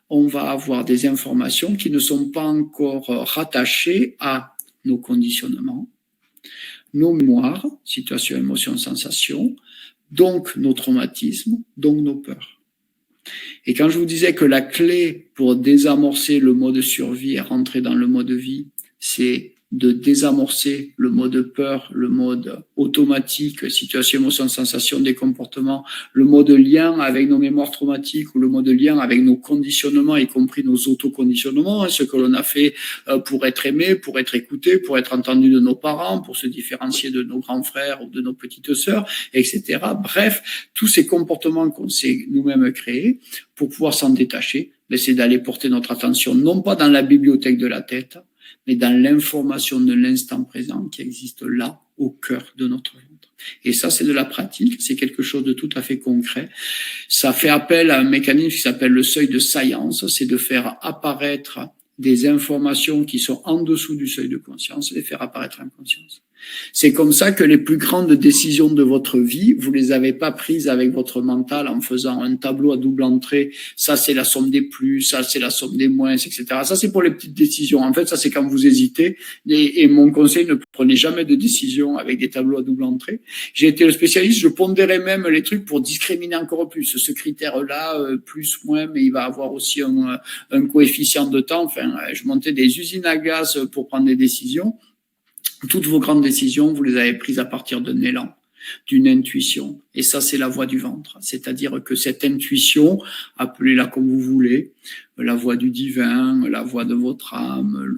on va avoir des informations qui ne sont pas encore rattachées à nos conditionnements, nos mémoires, situations, émotions, sensations, donc nos traumatismes, donc nos peurs. Et quand je vous disais que la clé pour désamorcer le mode survie et rentrer dans le mode vie, c'est de désamorcer le mode peur, le mode automatique, situation, émotion, sensation, des comportements, le mode lien avec nos mémoires traumatiques ou le mode lien avec nos conditionnements, y compris nos autoconditionnements, ce que l'on a fait pour être aimé, pour être écouté, pour être entendu de nos parents, pour se différencier de nos grands frères ou de nos petites sœurs, etc. Bref, tous ces comportements qu'on s'est nous-mêmes créés, pour pouvoir s'en détacher, c'est d'aller porter notre attention non pas dans la bibliothèque de la tête, mais dans l'information de l'instant présent qui existe là, au cœur de notre ventre. Et ça, c'est de la pratique, c'est quelque chose de tout à fait concret. Ça fait appel à un mécanisme qui s'appelle le seuil de science, c'est de faire apparaître des informations qui sont en dessous du seuil de conscience, les faire apparaître en conscience. C'est comme ça que les plus grandes décisions de votre vie, vous les avez pas prises avec votre mental en faisant un tableau à double entrée. Ça, c'est la somme des plus, ça, c'est la somme des moins, etc. Ça, c'est pour les petites décisions. En fait, ça, c'est quand vous hésitez. Et mon conseil, ne prenez jamais de décision avec des tableaux à double entrée. J'ai été le spécialiste, je pondérais même les trucs pour discriminer encore plus. Ce critère-là, plus, moins, mais il va avoir aussi un coefficient de temps. Enfin, je montais des usines à gaz pour prendre des décisions. Toutes vos grandes décisions, vous les avez prises à partir d'un élan. d'une intuition. Et ça, c'est la voix du ventre. C'est-à-dire que cette intuition, appelez-la comme vous voulez, la voix du divin, la voix de votre âme,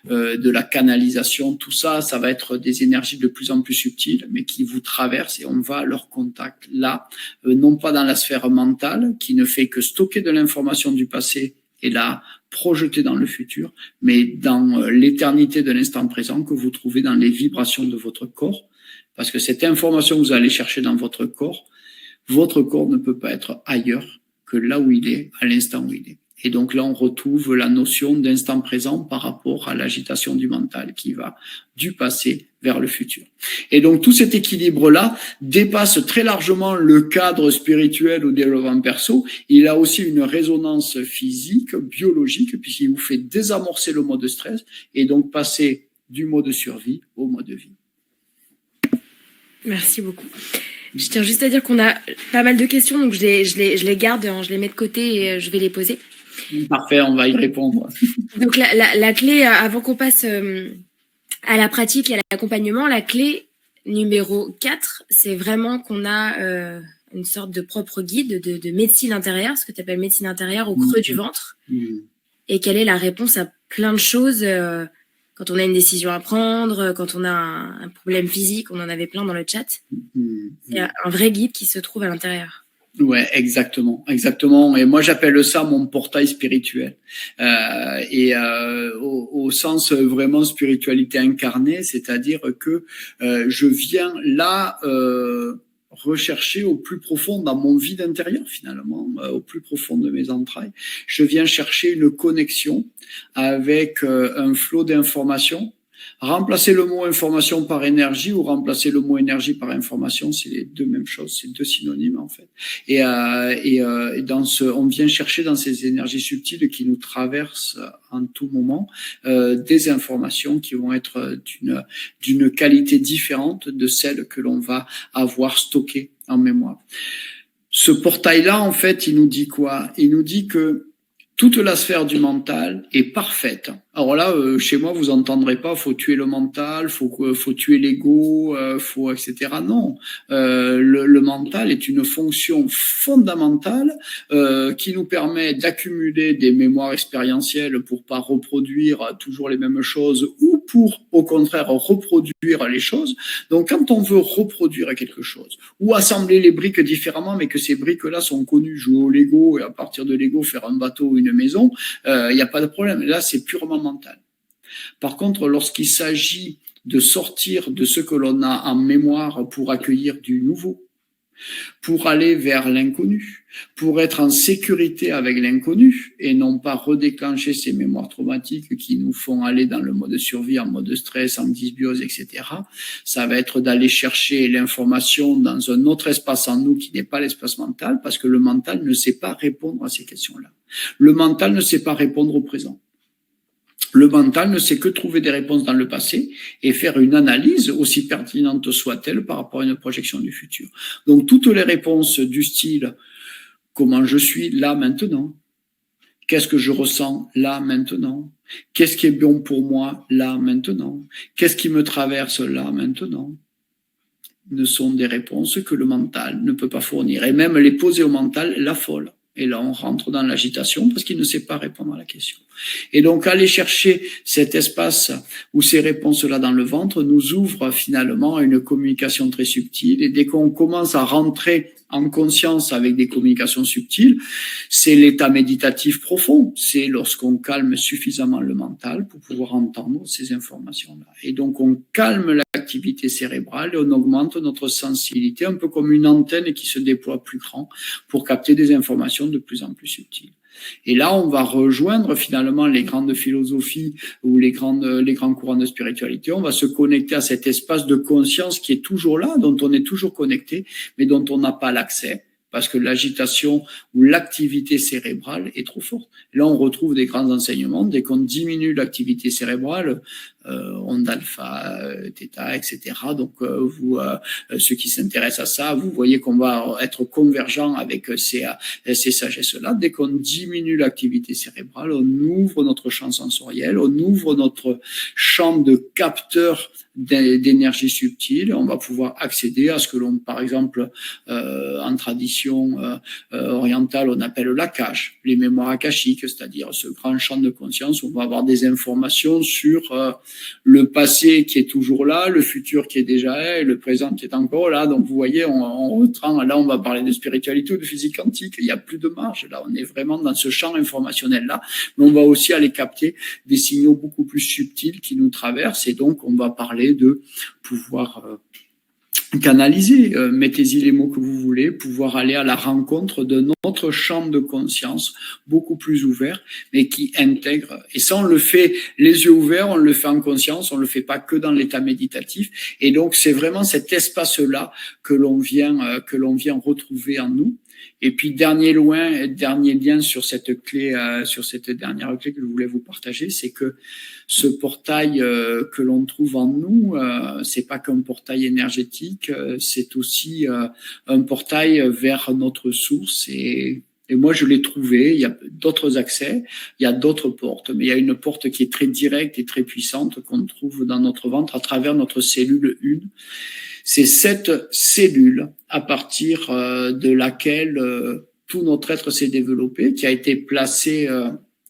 de la canalisation, tout ça, ça va être des énergies de plus en plus subtiles, mais qui vous traversent et on va à leur contact là, non pas dans la sphère mentale, qui ne fait que stocker de l'information du passé et la projeter dans le futur, mais dans l'éternité de l'instant présent que vous trouvez dans les vibrations de votre corps, parce que cette information que vous allez chercher dans votre corps ne peut pas être ailleurs que là où il est, à l'instant où il est. Et donc là, on retrouve la notion d'instant présent par rapport à l'agitation du mental qui va du passé vers le futur. Et donc tout cet équilibre-là dépasse très largement le cadre spirituel ou développement perso. Il a aussi une résonance physique, biologique, puisqu'il vous fait désamorcer le mode stress et donc passer du mode survie au mode vie. Merci beaucoup. Je tiens juste à dire qu'on a pas mal de questions, donc je les garde, je les mets de côté et je vais les poser. Parfait, on va y répondre. Donc la clé, avant qu'on passe à la pratique et à l'accompagnement, la clé numéro 4, c'est vraiment qu'on a une sorte de propre guide de médecine intérieure, ce que tu appelles médecine intérieure au creux du ventre, et quelle est la réponse à plein de choses quand on a une décision à prendre, quand on a un problème physique, on en avait plein dans le chat. C'est un vrai guide qui se trouve à l'intérieur. Ouais, exactement. Et moi, j'appelle ça mon portail spirituel. Au sens vraiment spiritualité incarnée, c'est-à-dire que je viens là rechercher au plus profond dans mon vide intérieur, finalement, au plus profond de mes entrailles. Je viens chercher une connexion avec un flot d'informations. Remplacer le mot information par énergie ou remplacer le mot énergie par information, c'est les deux mêmes choses, c'est deux synonymes en fait. On vient chercher dans ces énergies subtiles qui nous traversent en tout moment des informations qui vont être d'une qualité différente de celle que l'on va avoir stockée en mémoire. Ce portail-là, en fait, il nous dit quoi? Il nous dit que toute la sphère du mental est parfaite. Alors là, chez moi, vous entendrez pas, faut tuer le mental, faut tuer l'ego, etc. Non, le mental est une fonction fondamentale qui nous permet d'accumuler des mémoires expérientielles pour pas reproduire toujours les mêmes choses ou pour, au contraire, reproduire les choses. Donc, quand on veut reproduire quelque chose ou assembler les briques différemment, mais que ces briques-là sont connues, jouer au Lego et à partir de Lego faire un bateau ou une maison, il n'y a pas de problème. Là, c'est purement mental. Par contre, lorsqu'il s'agit de sortir de ce que l'on a en mémoire pour accueillir du nouveau, pour aller vers l'inconnu, pour être en sécurité avec l'inconnu et non pas redéclencher ces mémoires traumatiques qui nous font aller dans le mode survie, en mode stress, en dysbiose, etc. Ça va être d'aller chercher l'information dans un autre espace en nous qui n'est pas l'espace mental parce que le mental ne sait pas répondre à ces questions-là. Le mental ne sait pas répondre au présent. Le mental ne sait que trouver des réponses dans le passé et faire une analyse, aussi pertinente soit-elle, par rapport à une projection du futur. Donc, toutes les réponses du style « Comment je suis là maintenant ? Qu'est-ce que je ressens là maintenant ? Qu'est-ce qui est bon pour moi là maintenant ? Qu'est-ce qui me traverse là maintenant ?» ne sont des réponses que le mental ne peut pas fournir. Et même les poser au mental l'affolent. Et là, on rentre dans l'agitation parce qu'il ne sait pas répondre à la question. Et donc, aller chercher cet espace ou ces réponses-là dans le ventre nous ouvre finalement à une communication très subtile. Et dès qu'on commence à rentrer en conscience avec des communications subtiles, c'est l'état méditatif profond. C'est lorsqu'on calme suffisamment le mental pour pouvoir entendre ces informations-là. Et donc, on calme l'activité cérébrale et on augmente notre sensibilité, un peu comme une antenne qui se déploie plus grand pour capter des informations de plus en plus subtiles. Et là, on va rejoindre finalement les grandes philosophies ou les grands courants de spiritualité. On va se connecter à cet espace de conscience qui est toujours là, dont on est toujours connecté, mais dont on n'a pas l'accès parce que l'agitation ou l'activité cérébrale est trop forte. Et là, on retrouve des grands enseignements. Dès qu'on diminue l'activité cérébrale, ondes alpha, theta, etc. Donc, ceux qui s'intéressent à ça, vous voyez qu'on va être convergent avec ces sagesses-là. Dès qu'on diminue l'activité cérébrale, on ouvre notre champ sensoriel, on ouvre notre champ de capteurs d'énergie subtile, on va pouvoir accéder à ce que l'on, par exemple, en tradition orientale, on appelle l'akasha, les mémoires akashiques, c'est-à-dire ce grand champ de conscience où on va avoir des informations sur le passé qui est toujours là, le futur qui est déjà là, et le présent qui est encore là. Donc vous voyez, on reprend, là on va parler de spiritualité ou de physique quantique, il n'y a plus de marge, là on est vraiment dans ce champ informationnel-là, mais on va aussi aller capter des signaux beaucoup plus subtils qui nous traversent, et donc on va parler de pouvoir canaliser, mettez-y les mots que vous voulez, pouvoir aller à la rencontre de notre champ de conscience beaucoup plus ouvert, mais qui intègre, et ça on le fait les yeux ouverts, on le fait en conscience, on le fait pas que dans l'état méditatif, et donc c'est vraiment cet espace-là que l'on vient retrouver en nous. Et puis dernier lien sur cette clé, sur cette dernière clé que je voulais vous partager, c'est que ce portail que l'on trouve en nous, c'est pas qu'un portail énergétique, c'est aussi un portail vers notre source. Et moi, je l'ai trouvé. Il y a d'autres accès, il y a d'autres portes, mais il y a une porte qui est très directe et très puissante qu'on trouve dans notre ventre à travers notre cellule 1. C'est cette cellule à partir de laquelle tout notre être s'est développé, qui a été placé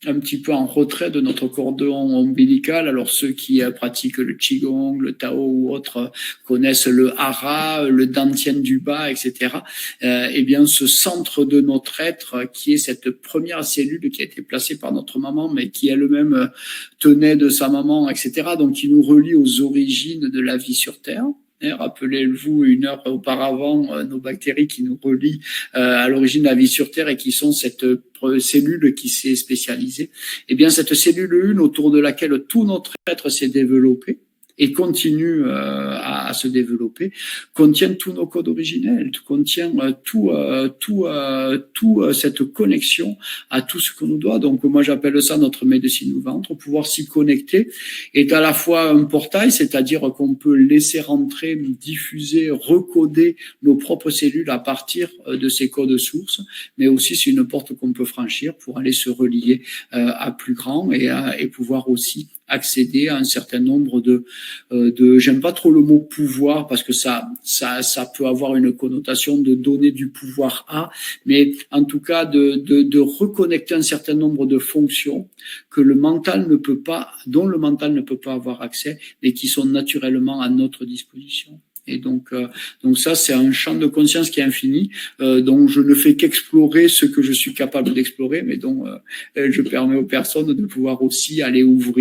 un petit peu en retrait de notre cordon ombilical. Alors ceux qui pratiquent le Qigong, le Tao ou autres connaissent le Hara, le Dantian du bas, etc. Eh bien, ce centre de notre être, qui est cette première cellule qui a été placée par notre maman, mais qui elle-même tenait de sa maman, etc. Donc, qui nous relie aux origines de la vie sur Terre. Rappelez-vous, 1 heure auparavant, nos bactéries qui nous relient à l'origine de la vie sur Terre et qui sont cette cellule qui s'est spécialisée. Eh bien, cette cellule 1 autour de laquelle tout notre être s'est développé et continue à se développer, contient tous nos codes originels, contient cette connexion à tout ce qu'on nous doit. Donc moi j'appelle ça notre médecine au ventre. Pouvoir s'y connecter est à la fois un portail, c'est-à-dire qu'on peut laisser rentrer, diffuser, recoder nos propres cellules à partir de ces codes sources, mais aussi c'est une porte qu'on peut franchir pour aller se relier à plus grand et pouvoir aussi accéder à un certain nombre de j'aime pas trop le mot pouvoir parce que ça peut avoir une connotation de donner du pouvoir à, mais en tout cas de reconnecter un certain nombre de fonctions que dont le mental ne peut pas avoir accès, mais qui sont naturellement à notre disposition. Et donc ça, c'est un champ de conscience qui est infini, dont je ne fais qu'explorer ce que je suis capable d'explorer, mais dont je permets aux personnes de pouvoir aussi aller ouvrir